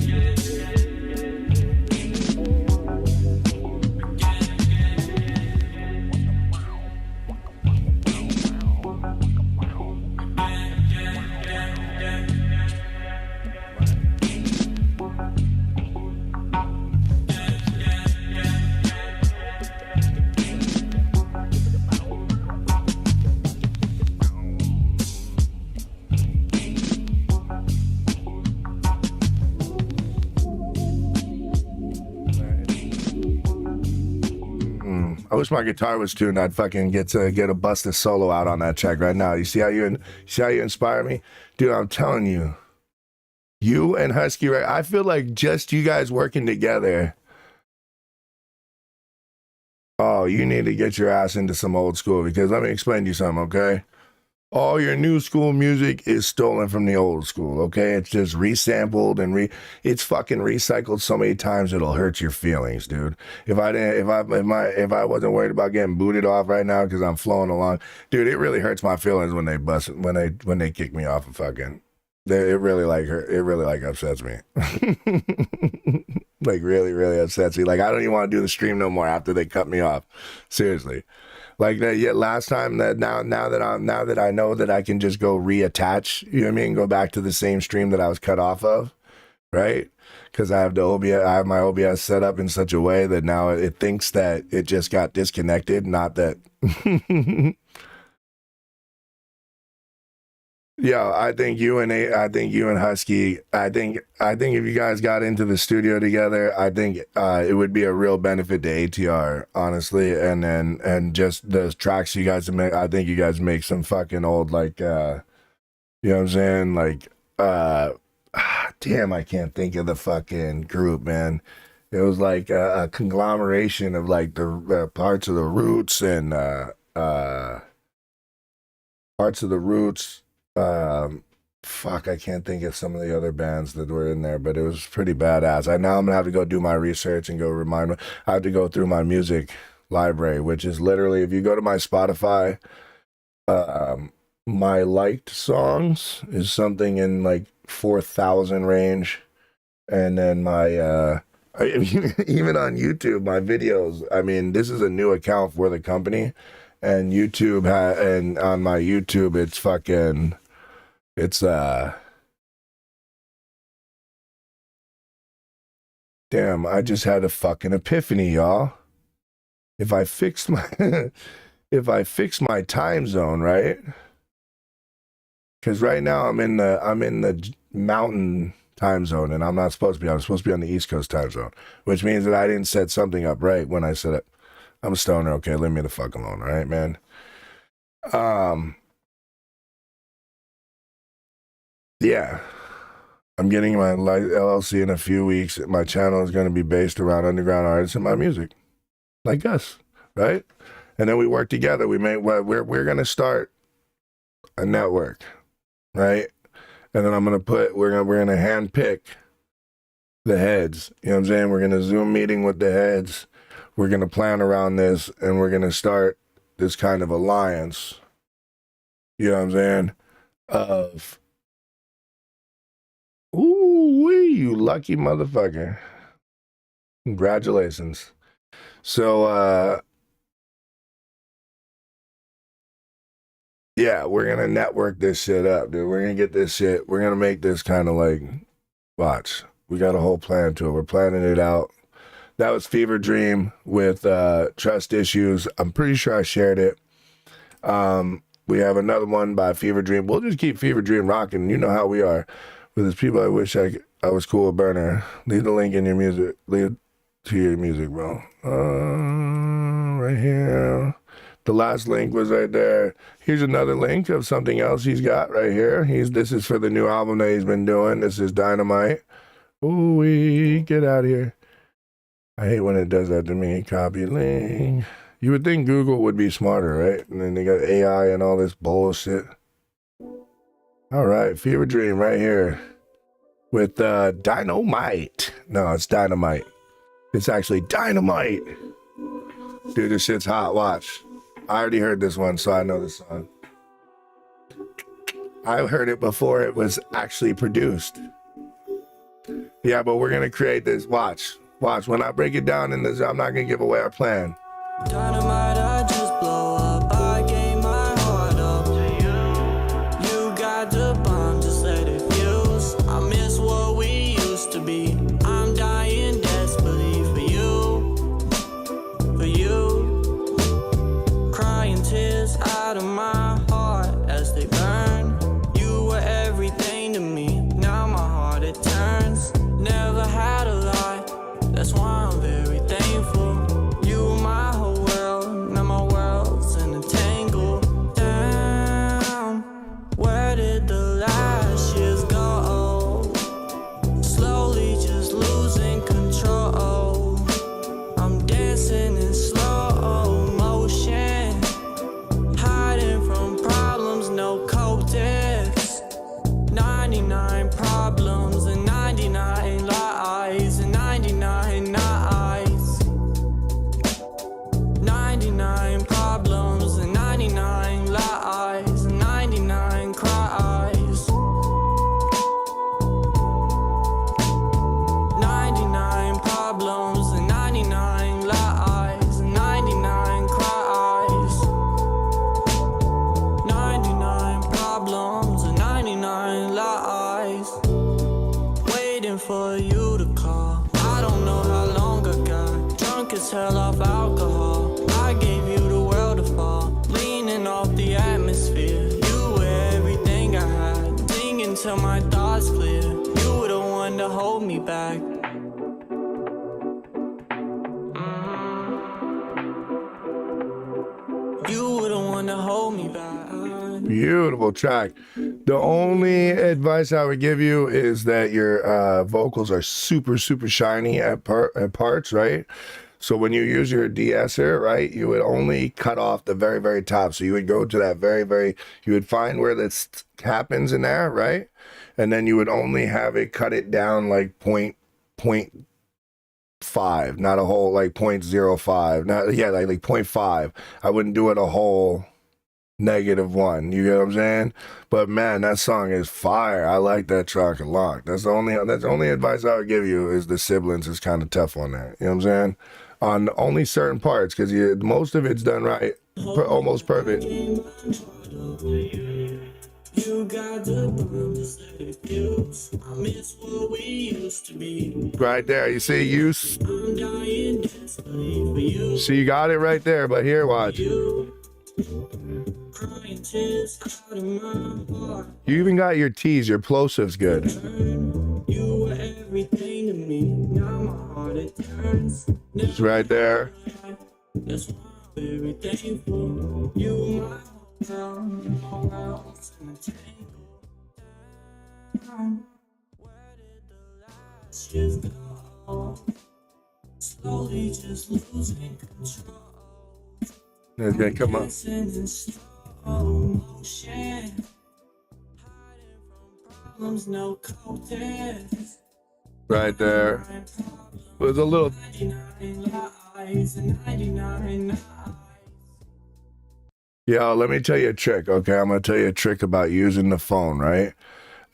I wish my guitar was tuned. I'd fucking get a busted solo out on that track right now. You see how you inspire me, dude? I'm telling you, you and Husky, right? I feel like just you guys working together. Oh, you need to get your ass into some old school, because let me explain to you something, okay? All your new school music is stolen from the old school, okay? It's just resampled and it's fucking recycled so many times it'll hurt your feelings, dude. If I wasn't worried about getting booted off right now because I'm flowing along, dude, it really hurts my feelings when they kick me off of fucking. It really upsets me. Like really upsets me. Like I don't even want to do the stream no more after they cut me off. Seriously. Like that, yet last time that now that I know that I can just go reattach, you know what I mean, go back to the same stream that I was cut off of, right? Because I have my OBS set up in such a way that now it thinks that it just got disconnected, not that. Yeah, I think you and Husky, I think if you guys got into the studio together, I think it would be a real benefit to ATR, honestly. And just those tracks you guys make, I think you guys make some fucking old, like, you know what I'm saying? Like, damn, I can't think of the fucking group, man. It was like a conglomeration of like the parts of the Roots and parts of the Roots. Fuck, I can't think of some of the other bands that were in there, but it was pretty badass. Now I'm gonna have to go do my research and go remind me. I have to go through my music library, which is literally, if you go to my Spotify, my liked songs is something in like 4,000 range, and then my even on YouTube, my videos. I mean, this is a new account for the company, and YouTube and on my YouTube, it's damn, I just had a fucking epiphany, y'all. If I fix my time zone, right? Because right now I'm in the mountain time zone, and I'm not supposed to be. I'm supposed to be on the East Coast time zone, which means that I didn't set something up right when I said it. I'm a stoner, okay? Leave me the fuck alone, all right, man? Yeah. I'm getting my LLC in a few weeks. My channel is going to be based around underground artists and my music. Like us, right? And then we work together. We're going to start a network, right? And then we're going to hand pick the heads. You know what I'm saying? We're going to Zoom meeting with the heads. We're going to plan around this, and we're going to start this kind of alliance, you know what I'm saying, of, ooh-wee, you lucky motherfucker. Congratulations. So, yeah, we're going to network this shit up, dude. We're going to get this shit. We're going to make this kind of like, watch. We got a whole plan to it. We're planning it out. That was Fever Dream with Trust Issues. I'm pretty sure I shared it. We have another one by Fever Dream. We'll just keep Fever Dream rocking. You know how we are. With his people, I wish I was cool with Burner. Leave the link in your music. Leave to your music, bro. Right here. The last link was right there. Here's another link of something else he's got right here. This is for the new album that he's been doing. This is Dynamite. Ooh, get out of here. I hate when it does that to me. Copy link. You would think Google would be smarter, right? And then they got AI and all this bullshit. All right, Fever Dream right here with Dynamite. No, it's Dynamite. It's actually Dynamite. Dude, this shit's hot. Watch. I already heard this one, so I know this song. I heard it before it was actually produced. Yeah, but we're gonna create this. Watch. When I break it down in this, I'm not gonna give away our plan. Dynamite, I just blow up. I gave my heart up to you. You got the bomb, just let it fuse. I miss what we used to be. I'm dying desperately for you. For you. Crying tears out of my heart as they burn. You were everything to me. Now my heart it turns. Never had a lie. That's why I'm very thankful. You were my whole world, now my world's in a tangle. Damn, where did the last years go? Slowly just losing control. I'm dancing in slow motion, hiding from problems, no codex. 99 problems and 99 lies and 99 nights. 99 problems and 99 lies and 99 cries. 99 problems and 99 lies and 99 cries. 99 problems and 99 lies. Waiting for you to call. I don't know how long I got. Drunk as hell off alcohol. I gave you the world to fall. Leaning off the atmosphere. You were everything I had. Singing till my thoughts clear. You were the one to hold me back. You were the one to hold me back. Beautiful track. The only advice I would give you is that your vocals are super shiny at parts, right? So when you use your de-esser, right, you would only cut off the very top. So you would go to that you would find where this happens in there, right? And then you would only have it cut it down like 0.5, not a whole like 0.05. Not, yeah, like 0.5. I wouldn't do it a whole -1. You get what I'm saying? But man, that song is fire. I like that track a lot. That's the only advice I would give you is the sibilants is kind of tough on that. You know what I'm saying? On only certain parts, because most of it's done right, almost perfect. You got the bomb, just let it fuse. I miss what we used to be. Right there, you see, I'm dying desperately for you. See, you got it right there, but here, watch. Crying tears out of my heart. You even got your T's, your plosives good. You were everything to me. Now my heart it turns. It's right there. That's why I'm very thankful. You were my whole world, my world's in a tangle. Where did the last years go? Slowly just losing control. It's gonna come up. Dancing in slow motion, hiding from problems, no codex. Right there. There's a little. 99 lies and 99 lies. Yo, let me tell you a trick, okay? I'm gonna tell you a trick about using the phone, right?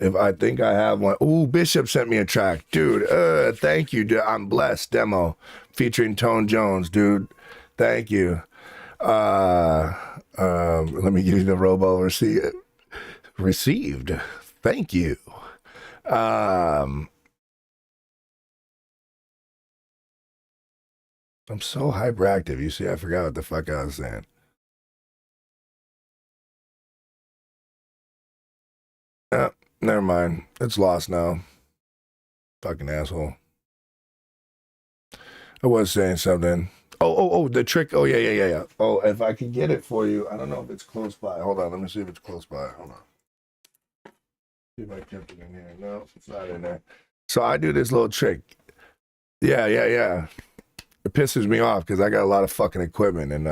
If I think I have one. Ooh, Bishop sent me a track. Dude, thank you, dude. I'm blessed. Demo featuring Tone Jones, dude. Thank you. Let me give you the robo received. Thank you. I'm so hyperactive. You see, I forgot what the fuck I was saying. Never mind. It's lost now. Fucking asshole. I was saying something. Oh, the trick. Oh, yeah. Oh, if I can get it for you. I don't know if it's close by. Hold on. Let me see if it's close by. Hold on. See if I kept it in here. No, it's not in there. So I do this little trick. Yeah. It pisses me off because I got a lot of fucking equipment and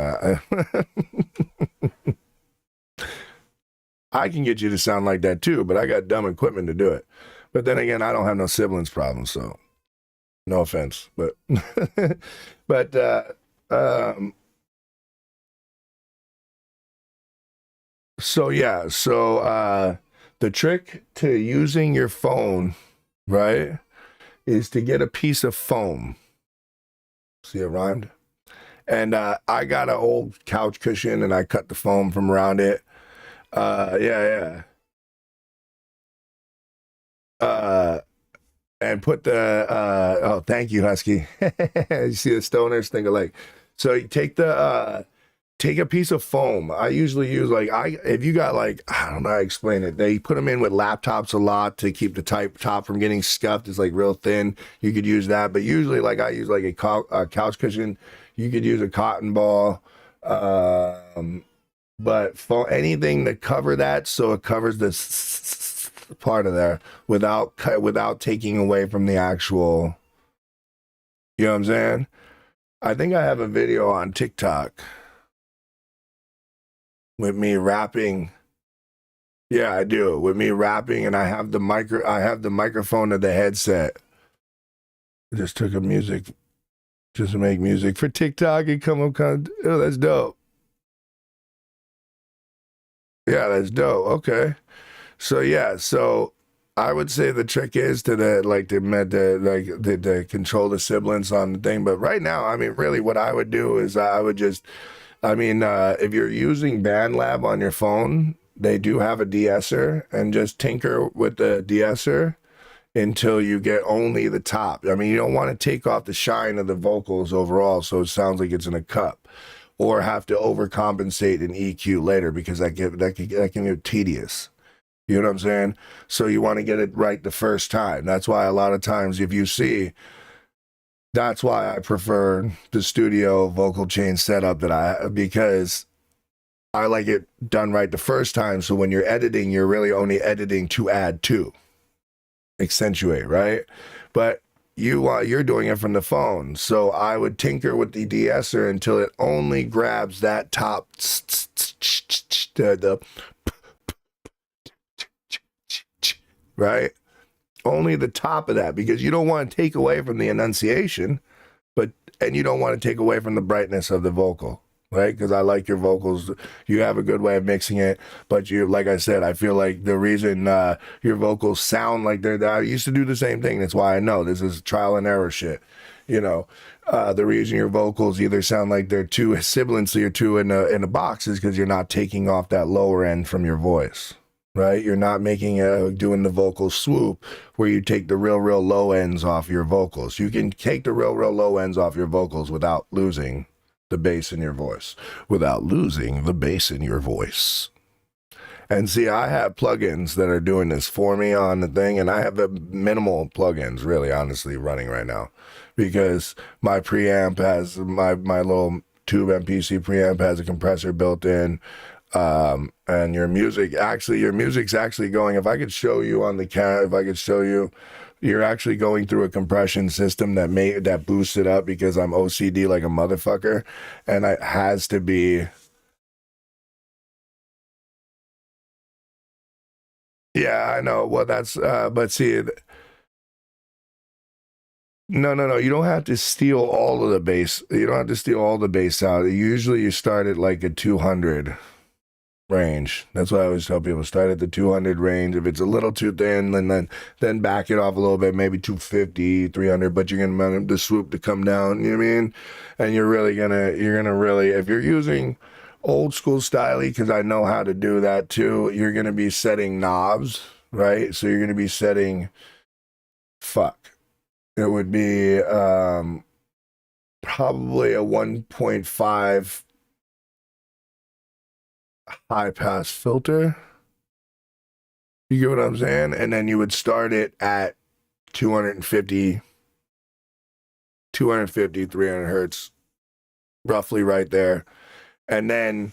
I can get you to sound like that too, but I got dumb equipment to do it. But then again, I don't have no siblings problem, so no offense. But So yeah, so the trick to using your phone, right, is to get a piece of foam. See, it rhymed. And I got an old couch cushion and I cut the foam from around it. Yeah. And put the oh, thank you, Husky. You see the stoners think of like, so you take the take a piece of foam. I usually use like, if you got like, I don't know how to explain it. They put them in with laptops a lot to keep the top from getting scuffed. It's like real thin. You could use that, but usually like I use like a couch cushion. You could use a cotton ball, but for anything to cover that, so it covers this part of there without taking away from the actual. You know what I'm saying? I think I have a video on TikTok with me rapping. Yeah, I do. With me rapping, and I have the microphone of the headset. I just took a music. Just to make music for TikTok and come up oh, that's dope. Yeah, that's dope. Okay. So yeah, so I would say the trick is to control the sibilance on the thing. But right now, I mean, really what I would do is if you're using BandLab on your phone, they do have a de-esser, and just tinker with the de-esser until you get only the top. I mean, you don't want to take off the shine of the vocals overall, so it sounds like it's in a cup, or have to overcompensate in EQ later, because that can get tedious. You know what I'm saying? So you want to get it right the first time. That's why a lot of times, if you see, that's why I prefer the studio vocal chain setup because I like it done right the first time. So when you're editing, you're really only editing to add to. Accentuate, right? But you're doing it from the phone, so I would tinker with the de-esser until it only grabs that top, right? Only the top of that, because you don't want to take away from the enunciation, and you don't want to take away from the brightness of the vocal. Right? Because I like your vocals. You have a good way of mixing it. But like I said, I feel like the reason your vocals sound like I used to do the same thing. That's why I know this is trial and error shit. You know, the reason your vocals either sound like they're too sibilantly or too in a box is because you're not taking off that lower end from your voice. Right? You're not doing the vocal swoop where you take the real low ends off your vocals. You can take the real low ends off your vocals without losing the bass in your voice, And see, I have plugins that are doing this for me on the thing, and I have minimal plugins, really, honestly, running right now, because my preamp has my little tube MPC preamp has a compressor built in, and your music's actually going. If I could show you on the you're actually going through a compression system that boosts it up, because I'm OCD like a motherfucker, and it has to be. Yeah, I know. Well, that's but see, no. You don't have to steal all of the bass. You don't have to steal all the bass out. Usually, you start at like a 200 range. That's why I always tell people, start at the 200 range. If it's a little too thin, then back it off a little bit, maybe 250, 300, but you're gonna want the swoop to come down, you know what I mean? And you're gonna really, if you're using old school styly, because I know how to do that too, you're gonna be setting knobs, right? So you're gonna be setting, it would be probably a 1.5 high pass filter. You get what I'm saying? And then you would start it at 250, 300 hertz, roughly right there. And then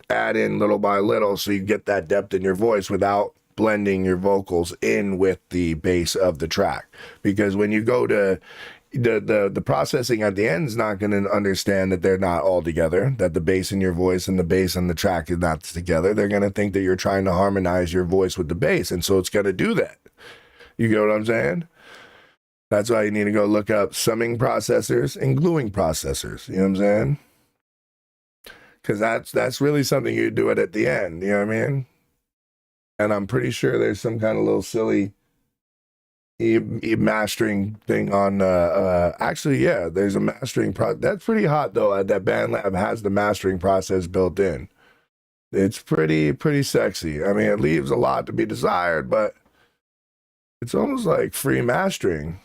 add in little by little, so you get that depth in your voice without blending your vocals in with the bass of the track. Because when you go to the processing at the end is not going to understand that they're not all together, that the bass in your voice and the bass on the track is not together. They're going to think that you're trying to harmonize your voice with the bass, and so it's going to do that. You get what I'm saying? That's why you need to go look up summing processors and gluing processors. You know what I'm saying? Because that's really something you do it at the end, you know what I mean? And I'm pretty sure there's some kind of little silly mastering thing on actually, yeah, there's a mastering that's pretty hot though. That BandLab has the mastering process built in. It's pretty sexy. I mean, it leaves a lot to be desired, but it's almost like free mastering.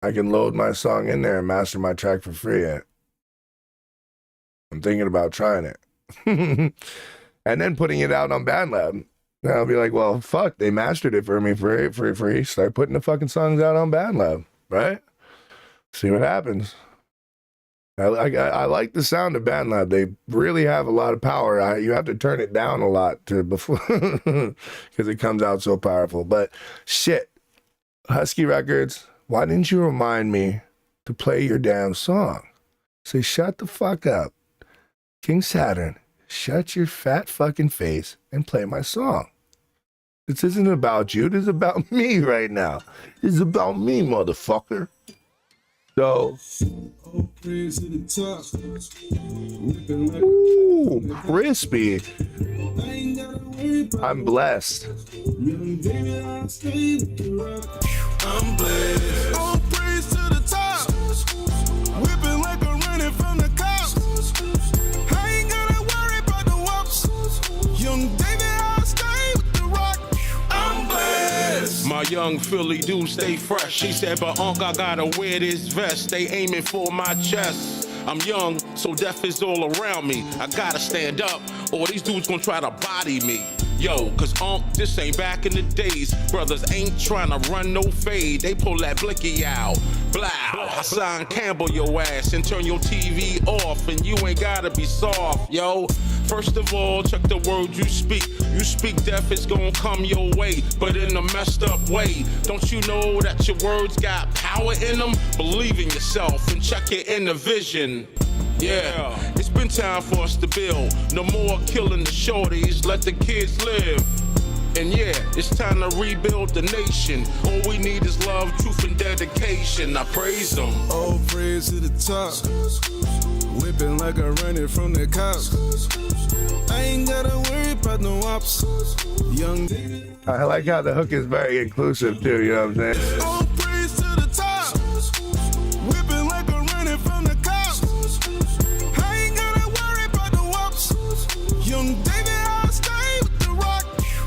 I can load my song in there and master my track for free. I'm thinking about trying it. And then putting it out on BandLab. And I'll be like, well, fuck, they mastered it for me for free. Start putting the fucking songs out on BandLab, right? See what happens. I like the sound of BandLab. They really have a lot of power. You have to turn it down a lot before because it comes out so powerful. But shit, Husky Records, why didn't you remind me to play your damn song? Say, shut the fuck up. King Saturn, shut your fat fucking face and play my song. This isn't about you. This is about me right now. This is about me, motherfucker. So, ooh, crispy. I'm blessed. I'm blessed. All praise to the top. Whipping like a running from the cops. I ain't gotta worry about the whops. Young David, I'll stay with the rock. I'm blessed. My young Philly dude stay fresh. He said, but Unc, I gotta wear this vest. They aiming for my chest. I'm young, so death is all around me. I gotta stand up, or these dudes gonna try to body me. Yo, cause this ain't back in the days. Brothers ain't trying to run no fade. They pull that blicky out. Blow. Hassan Campbell your ass and turn your TV off. And you ain't gotta be soft, yo. First of all, check the words you speak. You speak death, it's gonna come your way, but in a messed up way. Don't you know that your words got power in them? Believe in yourself and check your inner vision. Yeah, it's been time for us to build. No more killing the shorties, let the kids live. And yeah, it's time to rebuild the nation. All we need is love, truth, and dedication. I praise them. All praise to the top. Whipping like a running from the cops. I ain't gotta worry about no ops. Young David. I like how the hook is very inclusive too, you know what I'm saying? All praise to the top. Whipping like a running from the cops. I ain't gotta worry about no ops. Young David, I'll stay with the rock.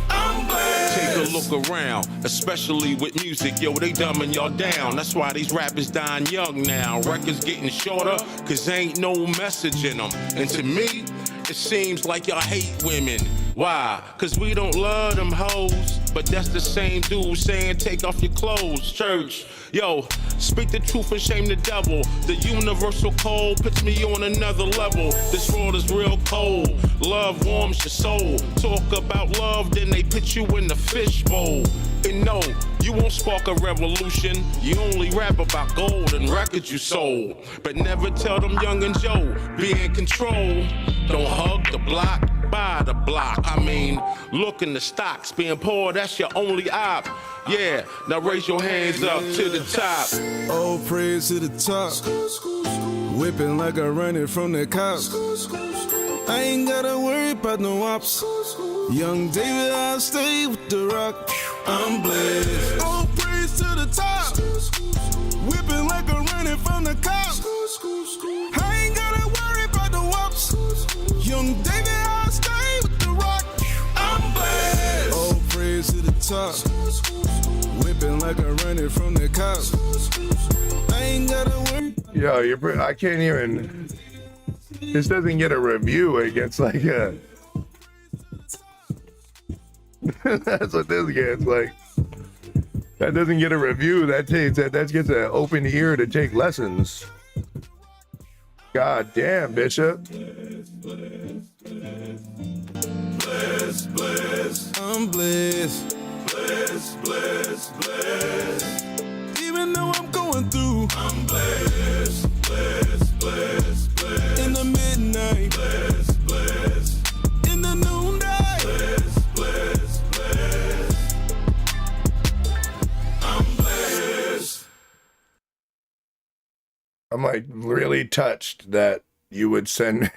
I'm blessed. Take a look around, especially with music, yo, they dumbing y'all down. That's why these rappers dying young now. Records getting shorter, cause ain't no message in them. And to me, it seems like y'all hate women. Why? Cause we don't love them hoes. But that's the same dude saying take off your clothes, church. Yo, speak the truth and shame the devil. The universal code puts me on another level. This world is real cold. Love warms your soul. Talk about love, then they put you in the fishbowl. And no, you won't spark a revolution. You only rap about gold and records you sold. But never tell them young and Joe, be in control. Don't hug the block, buy the block. I mean, look in the stocks. Being poor, that's your only op. Yeah, now raise your hands up to the top. All praise to the top. Whipping like a running from the cops. I ain't gotta worry about no ops. Young David, I'll stay with the rock. I'm blessed. All praise to the top. Whipping like a running from the cops. I ain't gotta worry about no ops. Young David, I'll stay with the rock. I'm blessed. All praise to the top. Whipping like a running from the cops. I ain't gotta worry. Yo, I can't even. This doesn't get a review. It gets like a. That's what this gets like. That doesn't get a review. That gets an open ear to take lessons. God damn, Bishop. Blessed, blessed. I'm blessed. Blessed, blessed, blessed. Even though I'm going through, I'm blessed, blessed, blessed, blessed. In the midnight, blessed, blessed. In the noonday, blessed, blessed, blessed. I'm blessed. I'm like really touched that you would send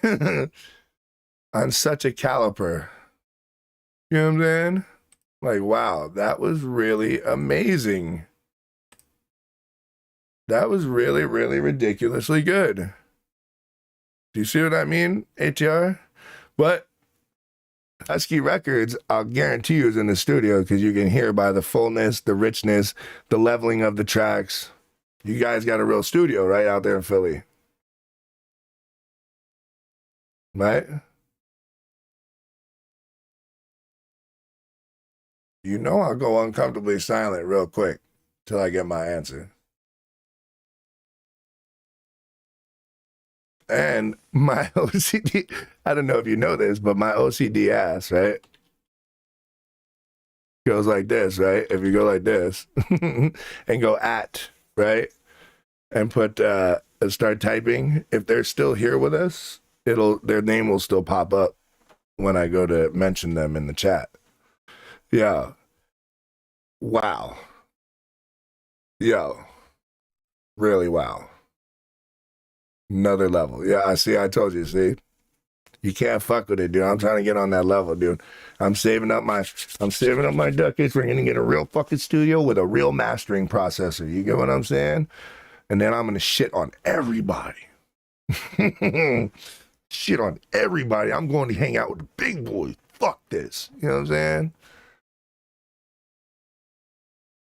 on such a caliper. You know what I'm saying? Like, wow, that was really amazing. That was really, really ridiculously good. Do you see what I mean, ATR? But Husky Records, I'll guarantee you, is in the studio because you can hear by the fullness, the richness, the leveling of the tracks. You guys got a real studio right out there in Philly. Right? You know I'll go uncomfortably silent real quick till I get my answer. And my OCD, I don't know if you know this, but my OCD ass, right? Goes like this, right? If you go like this and go at, right? And put, start typing. If they're still here with us, their name will still pop up when I go to mention them in the chat. Yeah. Wow. Yo. Really wow. Another level. Yeah, I told you, see? You can't fuck with it, dude. I'm trying to get on that level, dude. I'm saving up my ducats. We're gonna get a real fucking studio with a real mastering processor. You get what I'm saying? And then I'm gonna shit on everybody. Shit on everybody. I'm going to hang out with the big boys. Fuck this. You know what I'm saying?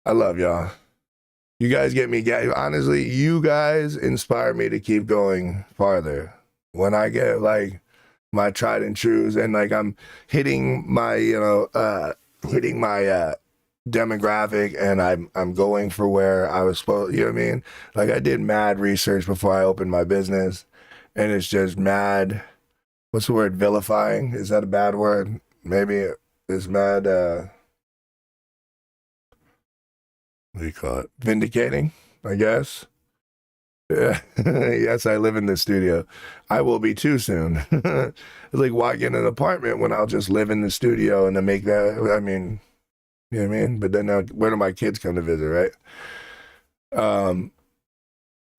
I love y'all. You guys get me, honestly, you guys inspire me to keep going farther. When I get like my tried and trues and like I'm hitting my, demographic and I'm going for where I was supposed, you know what I mean? Like I did mad research before I opened my business and it's just mad, what's the word, vilifying? Is that a bad word? Maybe it's mad, what do you call it? Vindicating, I guess. Yeah. Yes, I live in the studio. I will be too soon. It's like walking in an apartment when I'll just live in the studio and then make that, I mean, you know what I mean? But then where do my kids come to visit, right?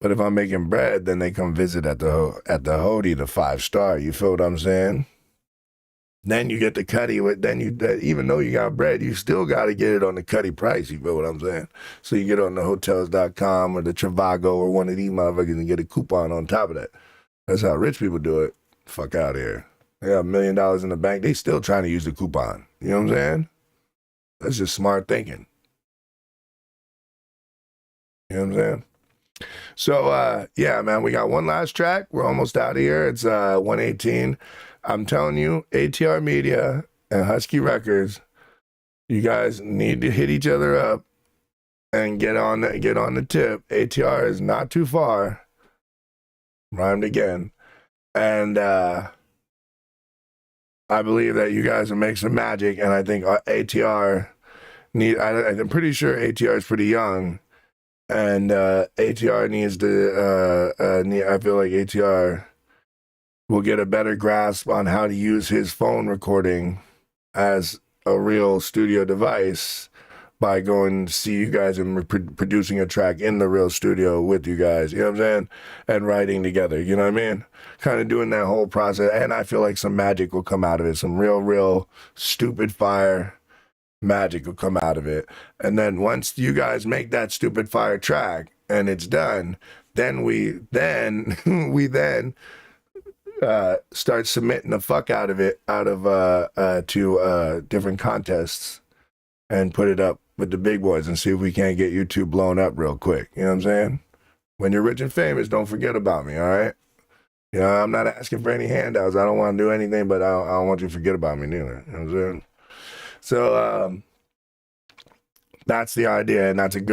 But if I'm making bread, then they come visit at the Hody, the 5-star. You feel what I'm saying? Then you get the cutty with, even though you got bread, you still got to get it on the cutty price. You feel what I'm saying? So you get on the hotels.com or the Trivago or one of these motherfuckers and get a coupon on top of that. That's how rich people do it. Fuck out of here. They got $1 million in the bank. They still trying to use the coupon. You know what I'm saying? That's just smart thinking. You know what I'm saying? So, yeah, man, we got one last track. We're almost out of here. It's 1:18. I'm telling you, ATR Media and Husky Records, you guys need to hit each other up and get on the tip. ATR is not too far. Rhymed again. And I believe that you guys will make some magic, and I think ATR I'm pretty sure ATR is pretty young, and ATR needs to, I feel like ATR will get a better grasp on how to use his phone recording as a real studio device by going to see you guys and producing a track in the real studio with you guys, you know what I'm saying? And writing together, you know what I mean? Kind of doing that whole process. And I feel like some magic will come out of it. Some real stupid fire magic will come out of it. And then once you guys make that stupid fire track and it's done, then we start submitting the fuck out of it to different contests and put it up with the big boys and see if we can't get YouTube blown up real quick. You know what I'm saying? When you're rich and famous, don't forget about me, all right? You know, I'm not asking for any handouts. I don't want to do anything, but I don't want you to forget about me neither. You know what I'm saying? So that's the idea, and I think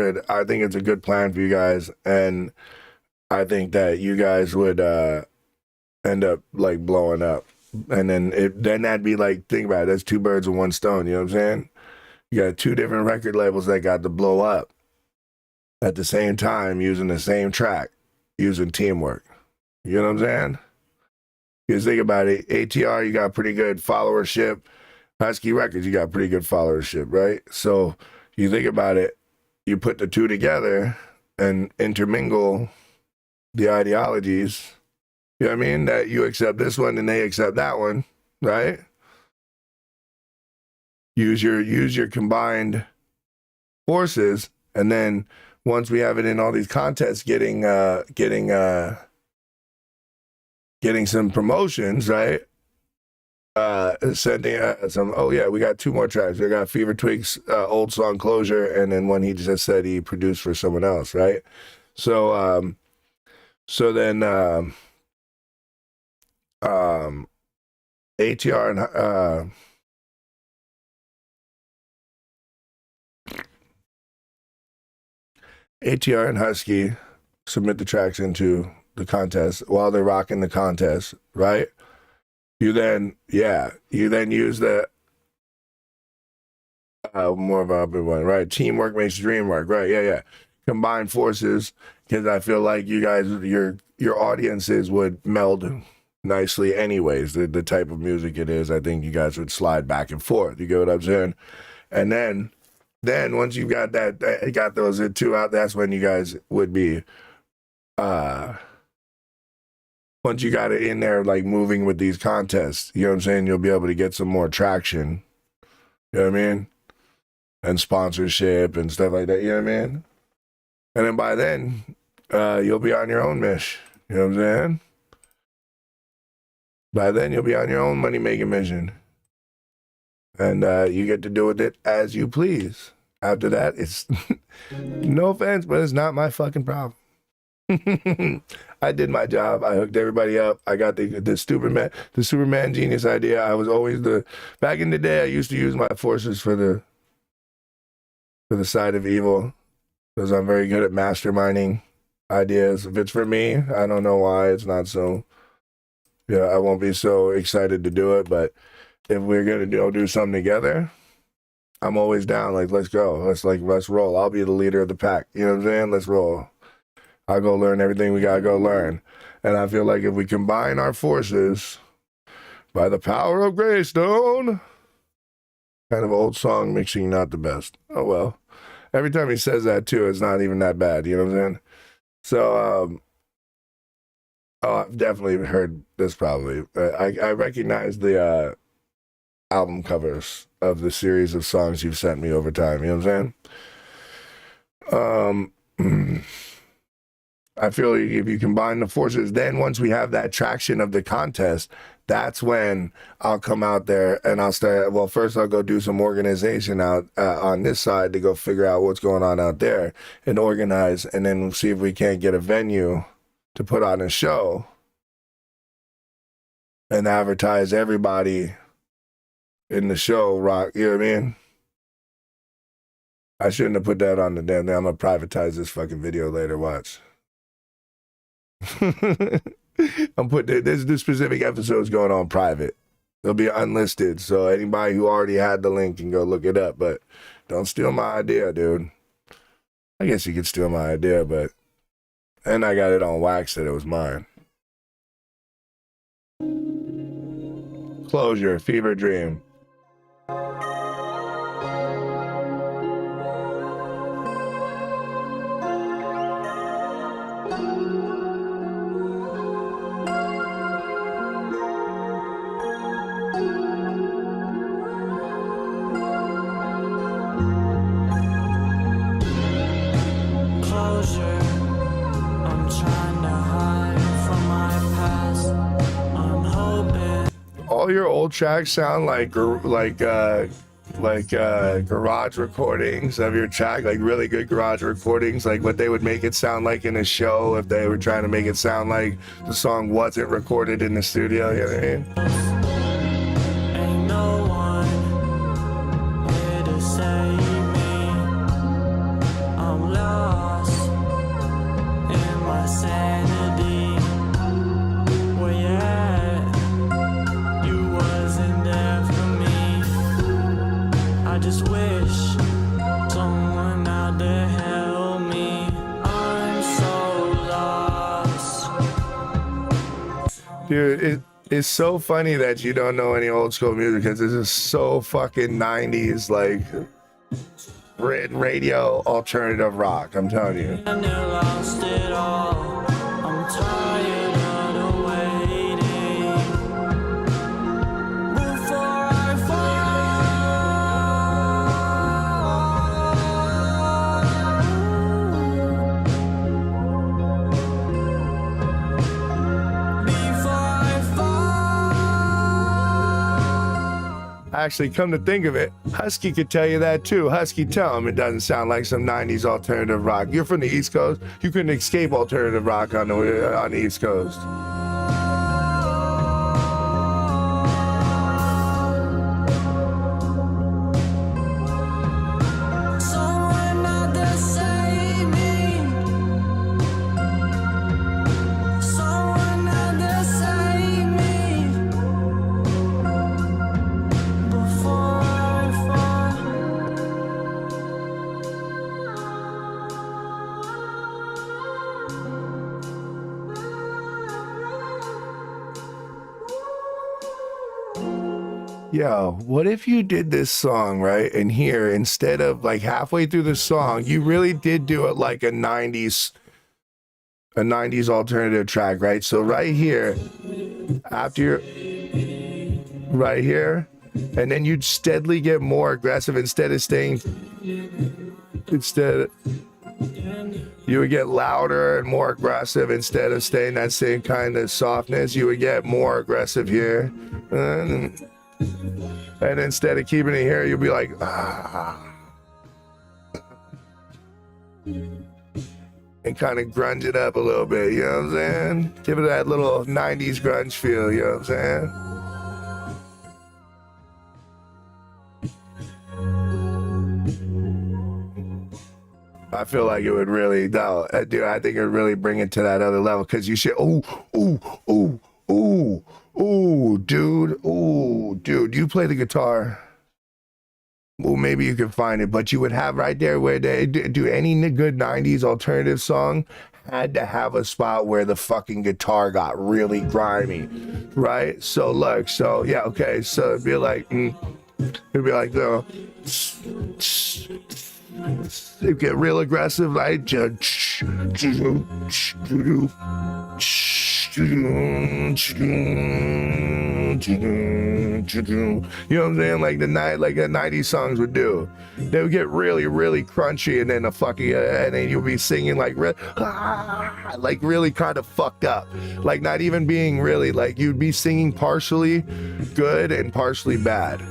it's a good plan for you guys, and I think that you guys would end up like blowing up. And then that'd be like, think about it, that's 2 birds with 1 stone, you know what I'm saying? You got 2 different record labels that got to blow up at the same time using the same track, using teamwork. You know what I'm saying? Because think about it, ATR, you got pretty good followership. Husky Records, you got pretty good followership, right? So you think about it, you put the 2 together and intermingle the ideologies, You know what I mean? That you accept this one and they accept that one, right? Use your combined forces, and then once we have it in all these contests, getting some promotions, right? Sending some. Oh yeah, we got 2 more tracks. We got Fever Twigs' old song Closure, and then one he just said he produced for someone else, right? So then ATR and ATR and Husky submit the tracks into the contest while they're rocking the contest, right? You then use the more of a big one, right? Teamwork makes the dream work, right? Yeah. Combine forces, because I feel like you guys, your audiences would meld nicely anyways. The type of music it is, I think you guys would slide back and forth. You get what I'm saying? And then once you got got those 2 out, that's when you guys would be, once you got it in there, like moving with these contests, you know what I'm saying? You'll be able to get some more traction. You know what I mean? And sponsorship and stuff like that. You know what I mean? And then by then, you'll be on your own mission. You know what I'm saying? By then, you'll be on your own money-making mission. And you get to do with it as you please. After that, it's no offense, but it's not my fucking problem. I did my job. I hooked everybody up. I got the Superman genius idea. I was always back in the day, I used to use my forces for the side of evil, because I'm very good at masterminding ideas. If it's for me, I don't know why it's not so. Yeah, I won't be so excited to do it, but if we're gonna do something together, I'm always down. Like, let's go. Let's roll. I'll be the leader of the pack. You know what I'm saying? Let's roll. I'll go learn everything we gotta go learn. And I feel like if we combine our forces by the power of Greystone, kind of old song mixing, not the best. Oh well. Every time he says that too, it's not even that bad. You know what I'm saying? So, I've definitely heard this probably. I recognize the album covers of the series of songs you've sent me over time. You know what I'm saying? I feel like if you combine the forces, then once we have that traction of the contest, that's when I'll come out there and I'll start. Well, first I'll go do some organization out on this side to go figure out what's going on out there and organize, and then we'll see if we can't get a venue to put on a show and advertise everybody in the show. Rock, you know what I mean? I shouldn't have put that on the damn thing. I'm gonna privatize this fucking video later. Watch. I'm putting this specific episode's going on private. It'll be unlisted, so anybody who already had the link can go look it up. But don't steal my idea, dude. I guess you could steal my idea, but and I got it on wax that it was mine. Closure, Fever Dream. All your old tracks sound like garage recordings of your track, like really good garage recordings, like what they would make it sound like in a show if they were trying to make it sound like the song wasn't recorded in the studio. You know what I mean? Ain't no one here to save me. I'm lost in my sanity. Where you at? You wasn't there for me. I just wish someone out there help me. I'm so lost. Dude, it's so funny that you don't know any old school music, because this is so fucking 90s, like written radio alternative rock, I'm telling you. And I lost it all. I'm tired of the way actually, come to think of it, Husky could tell you that too. Husky, tell him it doesn't sound like some 90s alternative rock. You're from the East Coast. You couldn't escape alternative rock on the East Coast. Yo, what if you did this song, right? And here, instead of like halfway through the song, you really did do it like a 90s alternative track, right? So right here, after you're right here, and then you'd steadily get more aggressive you would get louder and more aggressive instead of staying that same kind of softness. You would get more aggressive here. And instead of keeping it here, you'll be like, and kind of grunge it up a little bit, you know what I'm saying? Give it that little 90s grunge feel, you know what I'm saying? I feel like it would really, no, dude, I think it would really bring it to that other level, because you should, dude, you play the guitar. Well, maybe you can find it, but you would have right there where they do any good 90s alternative song had to have a spot where the fucking guitar got really grimy, right? So look, so yeah, okay, so it'd be like, the, it'd get real aggressive, right? You know what I'm saying? Like the night, like the 90s songs would do. They would get really, really crunchy, and then and then you'll be singing like really kind of fucked up. Like not even being really, like you'd be singing partially good and partially bad.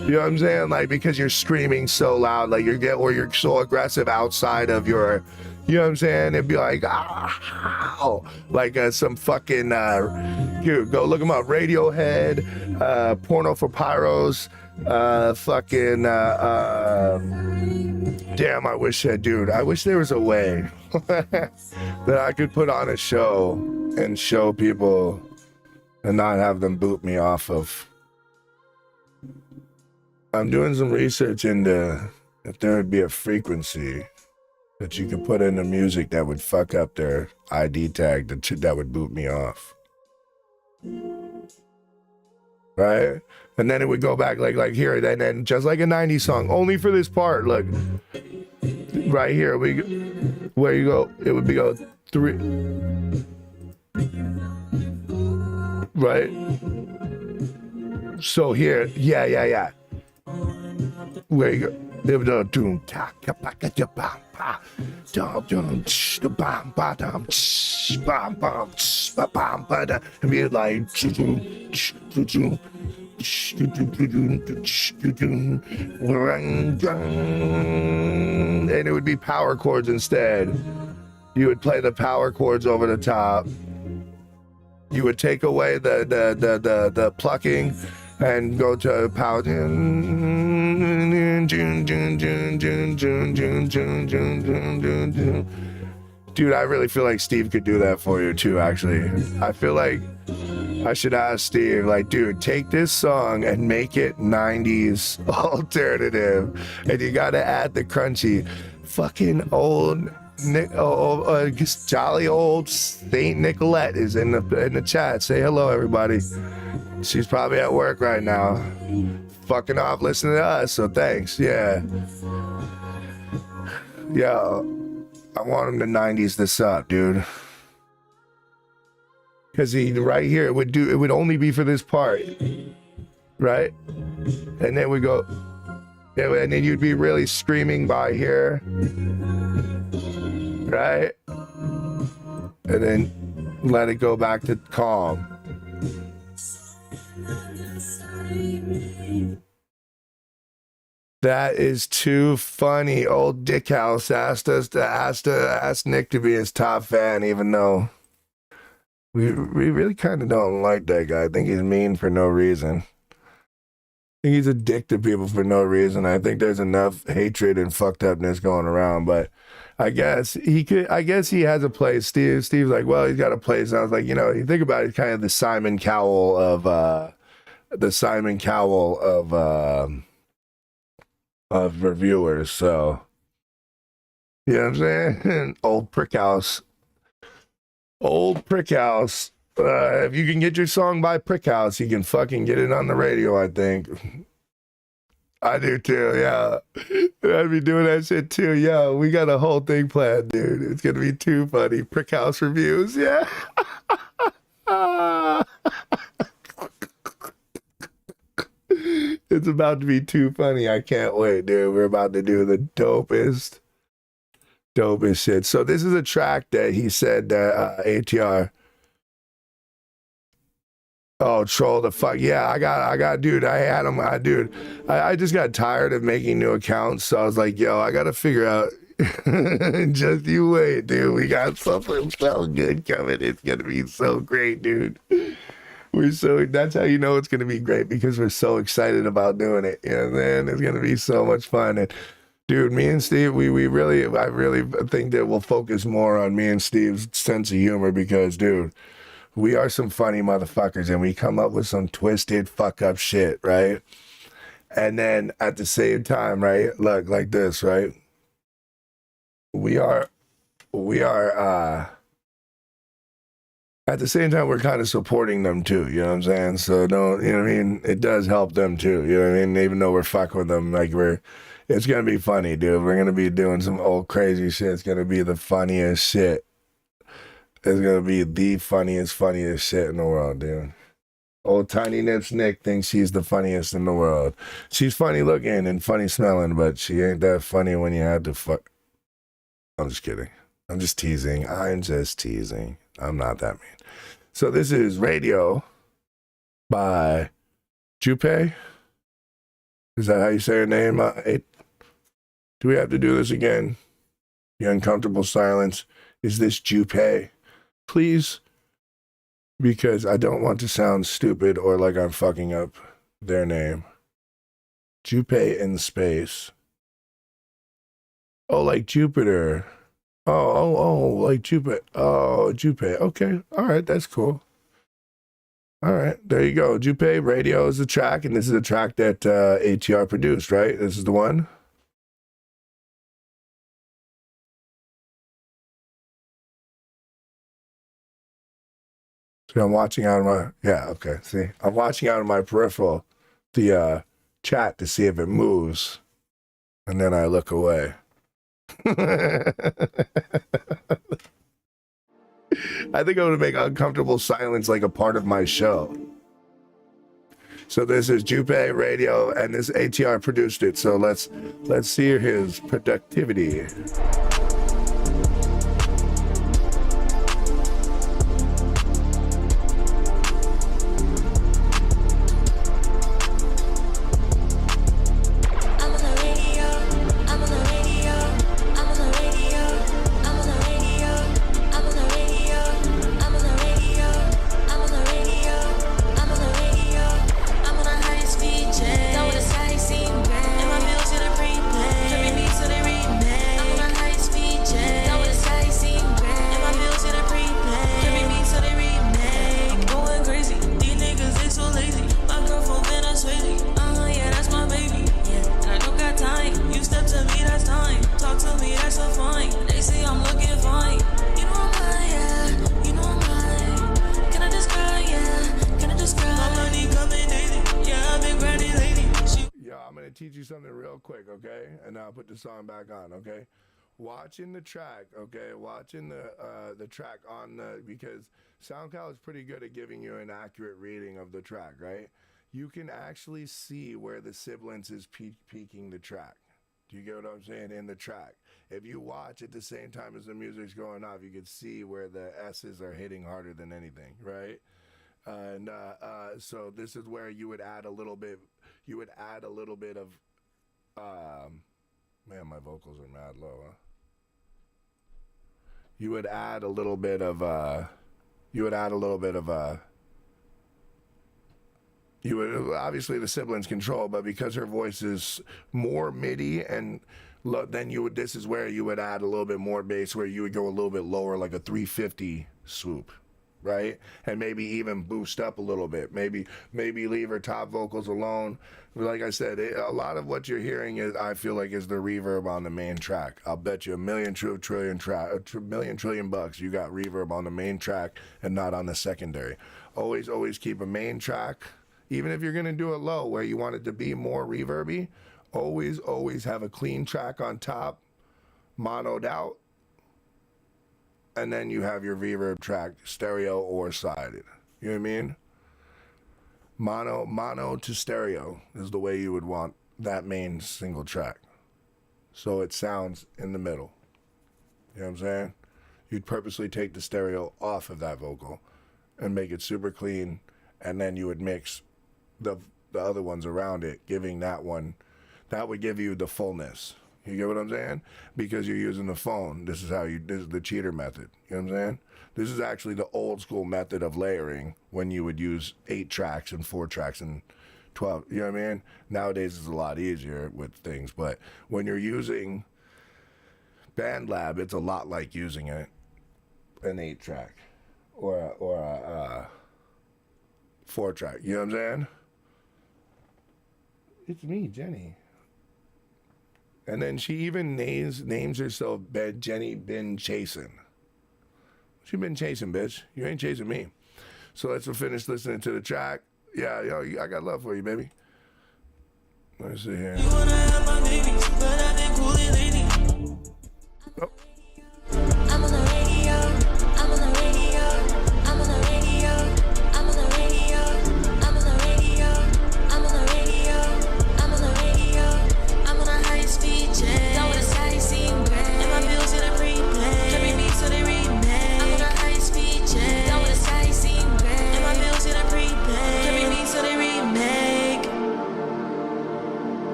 You know what I'm saying? Like because you're screaming so loud, like you're so aggressive outside of your, you know what I'm saying? It'd be like, like some fucking, dude, go look them up. Radiohead, Porno for Pyros, damn, I wish there was a way that I could put on a show and show people and not have them boot me off of. I'm doing some research into if there would be a frequency that you could put in the music that would fuck up their ID tag that would boot me off. Right? And then it would go back like here, and then just like a 90s song, only for this part, look. Right here, where you go, it would be go 3. Right? So here, yeah. Where you go. They would do and be like, and it would be power chords instead. You would play the power chords over the top. You would take away the plucking and go to power. Dude, I really feel like Steve could do that for you too, actually. I feel like I should ask Steve, like, dude, take this song and make it 90s alternative. And you gotta add the crunchy. Fucking old jolly old Saint Nicolette is in the chat. Say hello, everybody. She's probably at work right now, fucking off listening to us, so thanks. Yeah, I want him to 90s this up, dude, because right here it would only be for this part, right? And then we go, and then you'd be really screaming by here, right? And then let it go back to calm. That is too funny. Old Dick House asked Nick to be his top fan, even though we really kind of don't like that guy. I think he's mean for no reason. I think he's a dick to people for no reason. I think there's enough hatred and fucked upness going around, but I guess he has a place. Steve's like, well, he's got a place. And I was like, you think about it, he's kind of the Simon Cowell of reviewers. So, you know what I'm saying? Old prick house. If you can get your song by Prick House, you can fucking get it on the radio, I think. I do too, yeah. I'd be doing that shit too, yeah. We got a whole thing planned, dude. It's gonna be too funny. Prick House reviews, yeah. It's about to be too funny. I can't wait, dude. We're about to do the dopest shit. So this is a track that he said that ATR. Oh, troll the fuck. Yeah, I got, dude. I had him. I just got tired of making new accounts. So I was like, yo, I got to figure out. Just you wait, dude. We got something so good coming. It's going to be so great, dude. That's how you know it's going to be great, because we're so excited about doing it. You know what I'm saying? It's going to be so much fun. And dude, me and Steve, I really think that we'll focus more on me and Steve's sense of humor, because, dude, we are some funny motherfuckers and we come up with some twisted fuck up shit, right? And then at the same time, right? Look, like this, right? We are at the same time, we're kind of supporting them too, you know what I'm saying? So don't, you know what I mean? It does help them too, you know what I mean? Even though we're fucking with them, like it's gonna be funny, dude. We're gonna be doing some old crazy shit. It's gonna be the funniest shit. It's gonna be the funniest shit in the world, dude. Old Tiny Nips Nick thinks she's the funniest in the world. She's funny looking and funny smelling, but she ain't that funny when you had to fuck. I'm just kidding. I'm just teasing. I'm not that mean. So this is Radio by Jupe. Is that how you say her name? Do we have to do this again? The uncomfortable silence. Is this Jupe? Please, because I don't want to sound stupid or like I'm fucking up their name. Jupe in space. Oh, like Jupiter. Oh, like Jupiter. Oh, Jupe. Okay. All right. That's cool. All right. There you go. Jupe Radio is the track, and this is a track that ATR produced, right? This is the one? So I'm watching out of my, okay, see? I'm watching out of my peripheral, the chat, to see if it moves, and then I look away. I think I'm going to make uncomfortable silence like a part of my show. So this is Jupe Radio, and this ATR produced it, so let's see his productivity. Teach you something real quick, okay? And I'll put the song back on, okay? Watching the track, okay? Watching the track on because SoundCloud is pretty good at giving you an accurate reading of the track, right? You can actually see where the sibilance is peaking the track. Do you get what I'm saying? In the track. If you watch at the same time as the music's going off, you can see where the S's are hitting harder than anything, right? And so this is where you would add a little bit of Man, my vocals are mad low, huh? You would add a little bit of you would obviously the siblings control, but because her voice is more MIDI and then you would, this is where you would add a little bit more bass, where you would go a little bit lower, like a 350 swoop, right? And maybe even boost up a little bit. Maybe leave her top vocals alone. Like I said, a lot of what you're hearing is, I feel like, is the reverb on the main track. I'll bet you $1 trillion bucks you got reverb on the main track and not on the secondary. Always keep a main track. Even if you're gonna do it low, where you want it to be more reverby, always have a clean track on top, monoed out, and then you have your reverb track stereo or sided. You know what I mean? Mono to stereo is the way you would want that main single track. So it sounds in the middle. You know what I'm saying? You'd purposely take the stereo off of that vocal and make it super clean, and then you would mix the other ones around it, giving that one, that would give you the fullness. You get what I'm saying? Because you're using the phone. This is the cheater method. You know what I'm saying? This is actually the old school method of layering, when you would use 8 tracks and 4 tracks and 12. You know what I mean? Nowadays it's a lot easier with things, but when you're using BandLab, it's a lot like using an 8 track or a 4 track. You know what I'm saying? It's me, Jenny. And then she even names herself Jenny been chasing. She been chasing, bitch. You ain't chasing me. So let's finish listening to the track. Yeah, yo, I got love for you, baby. Let's see here. You wanna have my babies, but I've been cooling lately. Oh. I'm on the radio. I'm on the radio. I'm on the radio. I'm on the radio. I'm on the radio. I'm on the radio. I'm on the radio. I'm on a high speed jet. Down with a sightseeing brand. And my bills in a prepaid. Every beat so they remake. I'm on a high speed jet. Down with a sightseeing brand. And my bills in a prepaid. Every beat so they remake.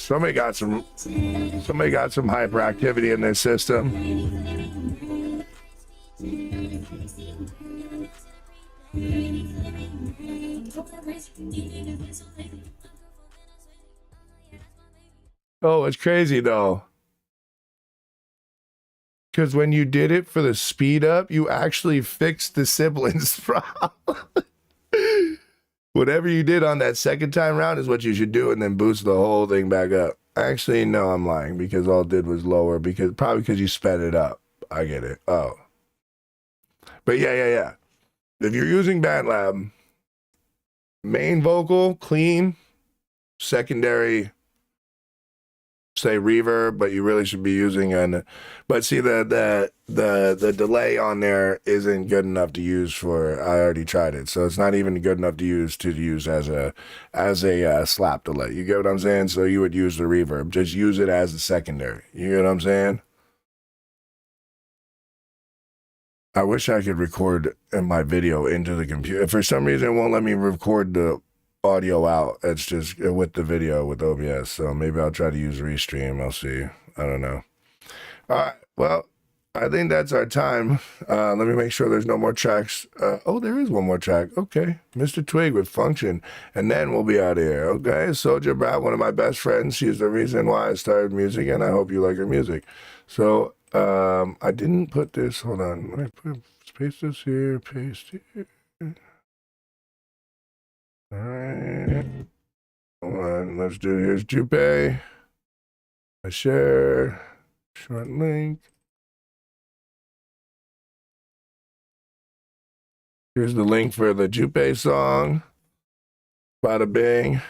Somebody got some hyperactivity in their system. Oh, it's crazy though. Because when you did it for the speed up, you actually fixed the siblings problem. Whatever you did on that second time round is what you should do, and then boost the whole thing back up. Actually, no, I'm lying, because all it did was lower, probably because you sped it up. I get it. Oh. But yeah. If you're using BandLab, main vocal, clean, secondary, say reverb, but you really should be using but see the delay on there isn't good enough to use for, I already tried it, so it's not even good enough to use as a slap delay. You get what I'm saying? So you would use the reverb, just use it as a secondary. You get what I'm saying? I wish I could record my video into the computer. For some reason, it won't let me record the audio out. It's just with the video with OBS. So maybe I'll try to use Restream. I'll see. I don't know. All right. Well, I think that's our time. Let me make sure there's no more tracks. Oh, there is one more track. Okay. Mr. Twig with Function. And then we'll be out of here. Okay. Soldier Brat, one of my best friends. She's the reason why I started music, and I hope you like her music. So I didn't put this. Hold on. Let me paste this here. Paste here. All right. Hold on. Let's do, here's Jupe. I share. Short link. Here's the link for the Jupe song. Bada bing.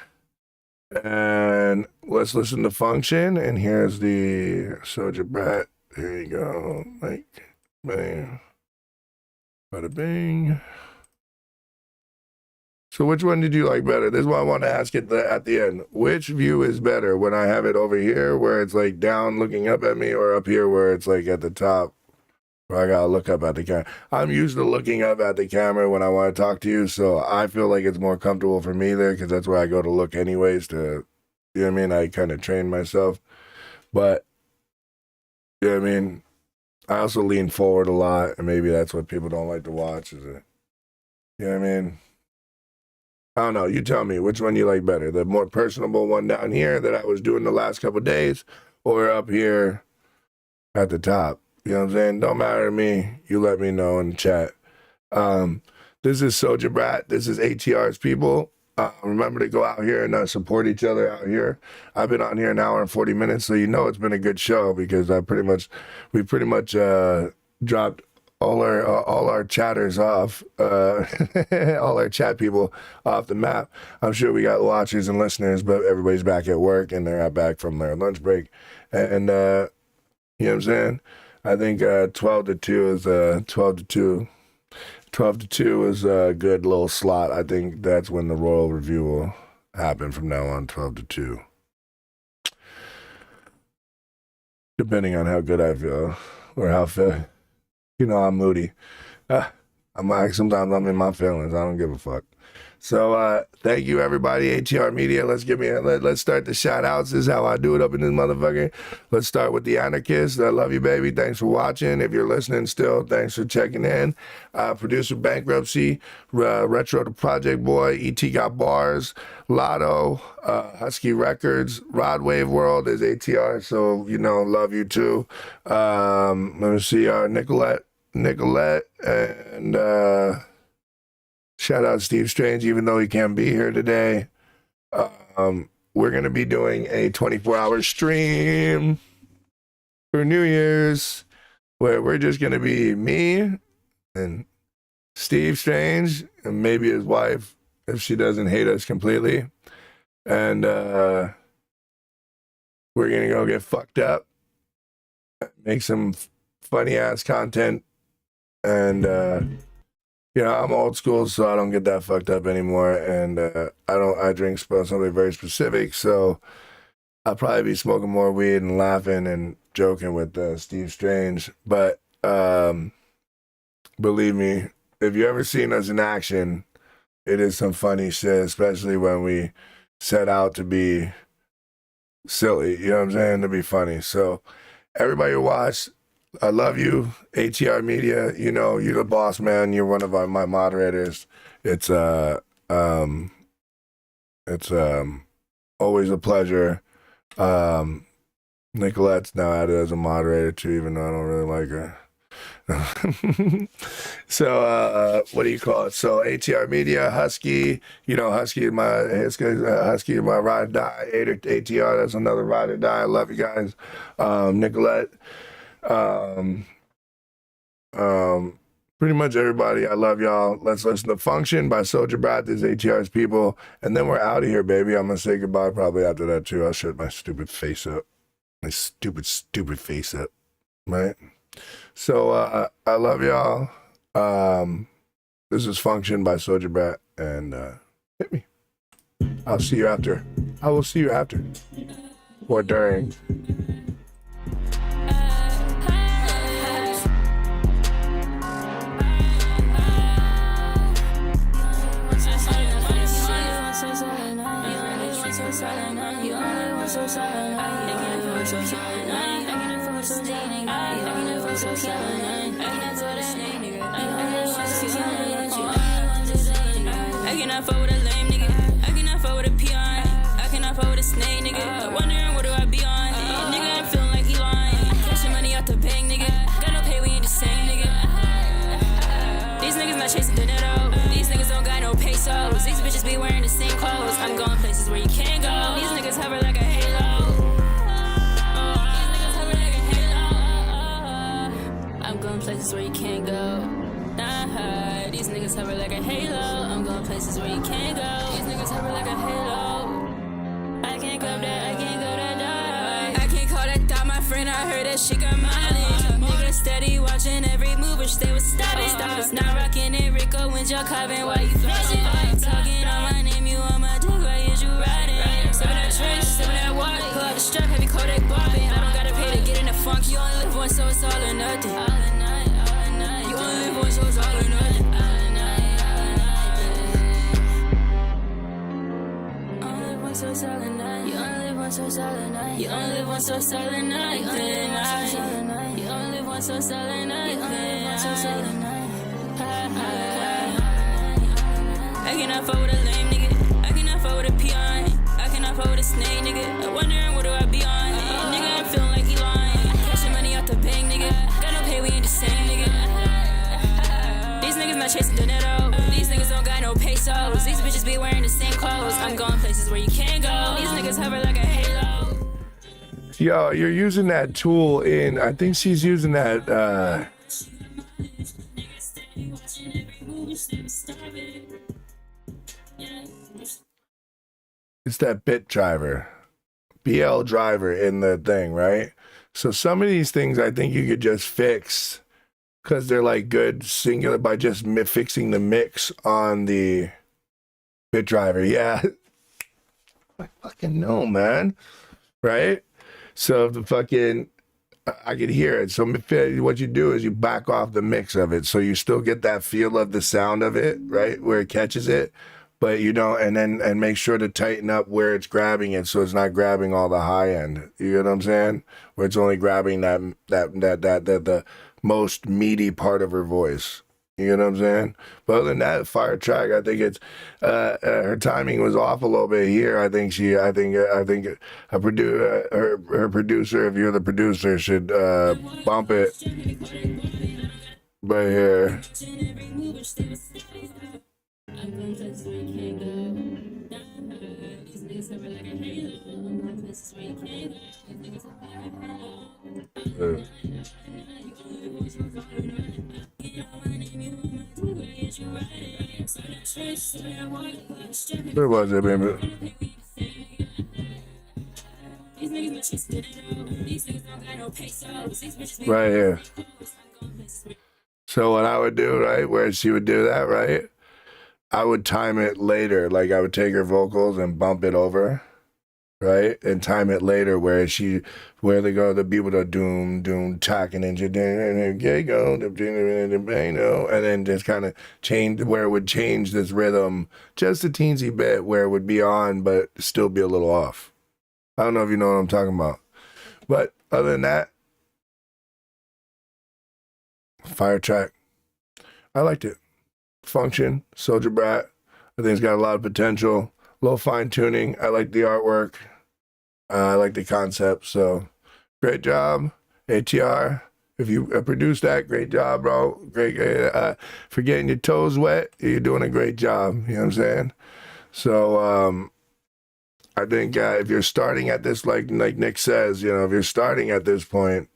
And let's listen to Function. And here's the Soldier Brat. There you go. Like, bang. Bada bing. So which one did you like better? This is what I want to ask at the end. Which view is better, when I have it over here where it's like down looking up at me, or up here where it's like at the top where I gotta look up at the camera? I'm used to looking up at the camera when I want to talk to you, so I feel like it's more comfortable for me there because that's where I go to look anyways to, you know what I mean? I kind of train myself. But, you know what I mean? I also lean forward a lot, and maybe that's what people don't like to watch. Is it? You know what I mean? I don't know. You tell me which one you like better. The more personable one down here that I was doing the last couple of days, or up here at the top. You know what I'm saying? Don't matter to me. You let me know in the chat. This is Soulja Brat. This is ATR's people. Remember to go out here and support each other out here. I've been on here an hour and 40 minutes, so you know it's been a good show because we pretty much dropped all our chatters off, all our chat people off the map. I'm sure we got watchers and listeners, but everybody's back at work and they're back from their lunch break. And you know what I'm saying? I think 12 to 2 is 12 to 2 is a good little slot. I think that's when the Royal Review will happen from now on, 12 to 2. Depending on how good I feel or how fit. You know, I'm moody. Sometimes I'm in my feelings. I don't give a fuck. So thank you, everybody. ATR Media. Let's start the shout outs. This is how I do it up in this motherfucker. Let's start with the Anarchist. I love you, baby. Thanks for watching. If you're listening still, thanks for checking in. Producer Bankruptcy, Retro the Project Boy, ET Got Bars, Lotto, Husky Records, Rod Wave World is ATR. So, you know, love you too. Let me see, Nicolette, and shout out Steve Strange, even though he can't be here today. We're going to be doing a 24-hour stream for New Year's where we're just going to be me and Steve Strange and maybe his wife if she doesn't hate us completely. And we're going to go get fucked up, make some funny-ass content, and you know, I'm old school, so I don't get that fucked up anymore, and I drink something very specific, so I'll probably be smoking more weed and laughing and joking with Steve Strange. But believe me, if you ever seen us in action, it is some funny shit, especially when we set out to be silly, you know what I'm saying, to be funny. So everybody watch. I love you, ATR Media. You know, you're the boss, man. You're one of my moderators. It's always a pleasure. Nicolette's now added as a moderator too, even though I don't really like her. So what do you call it? So ATR Media, Husky. You know, Husky is my ride or die. ATR, that's another ride or die. I love you guys. Nicolette. Pretty much everybody, I love y'all. Let's listen to Function by Soulja Brat. This is ATR's people, and then we're out of here, baby. I'm gonna say goodbye probably after that too. I'll shut my stupid face up, face up, right? So I love y'all. This is Function by Soulja Brat, and hit me. I'll see you after. I will see you after or during. I cannot fuck with a lame nigga. I cannot fuck with a peon. I cannot fuck with a snake nigga. Wondering what do I be on? Nigga, I'm feeling like Elon. Cashing money out the bank, nigga. Got no pay, we ain't the same, nigga. These niggas not chasing dinero. These niggas don't got no pesos. These bitches be wearing the same clothes. I'm going places where you can't go. These niggas hover like a halo. I'm going places where you can't go. Nah, these niggas hover like a halo. I'm going places where you can't go. These niggas hover like a halo. I can't go there, I can't go there, die. I can't call that thought my friend. I heard that she got mileage. Nigga steady watching every move. wish they would stop it. Not rocking it, Rico, when you're carving, why you flashing? Talking on my name, you on my dick, why is you riding? Sipping that trench, sipping that water, pull out the strap, heavy Kodak bobbing. I don't gotta pay to get in the funk, you only live once, so it's all or nothing. You only live once, so it's all or nothing. So silent night. You only live one so silent night. You only live one so silent night. You only live one so silent night. You only live one so silent night. I cannot fuck with a lame nigga. I cannot fuck with a peon. I cannot fuck with a snake nigga. Wondering what do I be on? Nigga, I'm feeling like Elon. Cashing money out the bank, nigga. Got no pay, we ain't the same, nigga. These niggas not chasing dinero. These niggas don't got no pesos. These bitches be wearing the same clothes. I'm going places where you can't go. These niggas hover like a halo. Yo, you're using that tool in, I think she's using that, it's that bit driver, BL driver in the thing, right? So some of these things I think you could just fix because they're like good singular by just fixing the mix on the bit driver. Yeah. I fucking know, man. Right? So the fucking, I could hear it. So what you do is you back off the mix of it. So you still get that feel of the sound of it, right? Where it catches it. But you don't, and make sure to tighten up where it's grabbing it so it's not grabbing all the high end. You get what I'm saying? Where it's only grabbing the most meaty part of her voice. You know what I'm saying? But other than that, fire track. I think it's her timing was off a little bit here. I think her producer, if you're the producer, should bump it right here. Where was it, baby? Right here. So what I would do, right, where she would do that, right, I would time it later. Like I would take her vocals and bump it over, right, and time it later where they go, the beat with a doom talking and go, and then just kind of change where it would change this rhythm just a teensy bit where it would be on but still be a little off. I don't know if you know what I'm talking about, but other than that, fire track. I liked it. Function, Soldier Brat. I think it's got a lot of potential. Low fine tuning. I like the artwork. I like the concept. So great job, ATR. If you produced that, great job, bro. Great. For getting your toes wet, you're doing a great job. You know what I'm saying? So I think if you're starting at this, like Nick says, if you're starting at this point,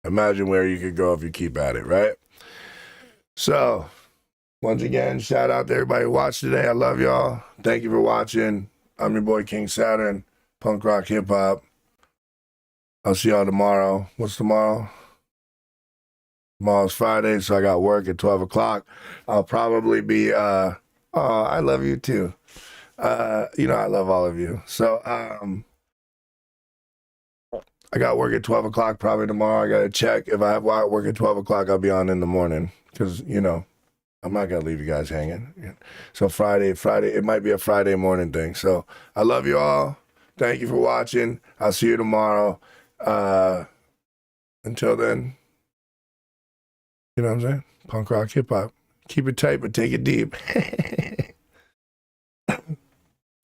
imagine where you could go if you keep at it, right? So, once again, shout out to everybody who watched today. I love y'all. Thank you for watching. I'm your boy, King Saturn, punk rock hip hop. I'll see y'all tomorrow. What's tomorrow? Tomorrow's Friday, so I got work at 12 o'clock. I'll probably be, I love you too. I love all of you. So, I got work at 12 o'clock probably tomorrow. I got to check. If I have work at 12 o'clock, I'll be on in the morning because, I'm not going to leave you guys hanging. So Friday, it might be a Friday morning thing. So I love you all. Thank you for watching. I'll see you tomorrow. Until then, you know what I'm saying? Punk rock, hip hop. Keep it tight, but take it deep.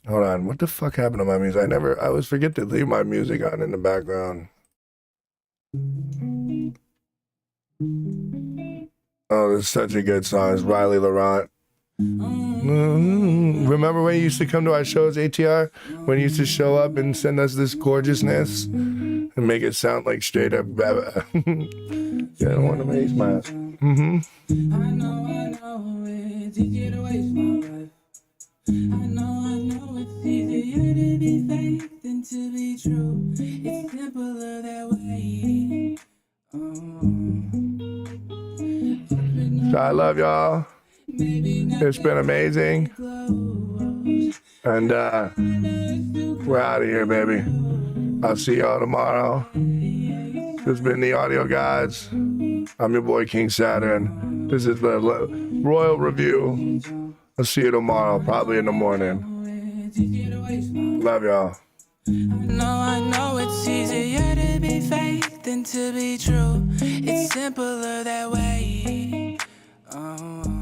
Hold on, what the fuck happened to my music? I always forget to leave my music on in the background. Oh, this is such a good song. It's Riley Laurent. Remember when you used to come to our shows, ATR? When you used to show up and send us this gorgeousness and make it sound like straight up Baba. Yeah, I don't want to make smile. I know, it's easier to waste my life. I know it's easier to be fake than to be true. It's simpler that way. I love y'all. It's been amazing. And we're out of here, baby. I'll see y'all tomorrow. This has been the Audio Gods. I'm your boy King Saturn. This is the Royal Review. I'll see you tomorrow, probably in the morning. Love y'all. No, I know it's easier to be fake than to be true. It's simpler that way. Oh.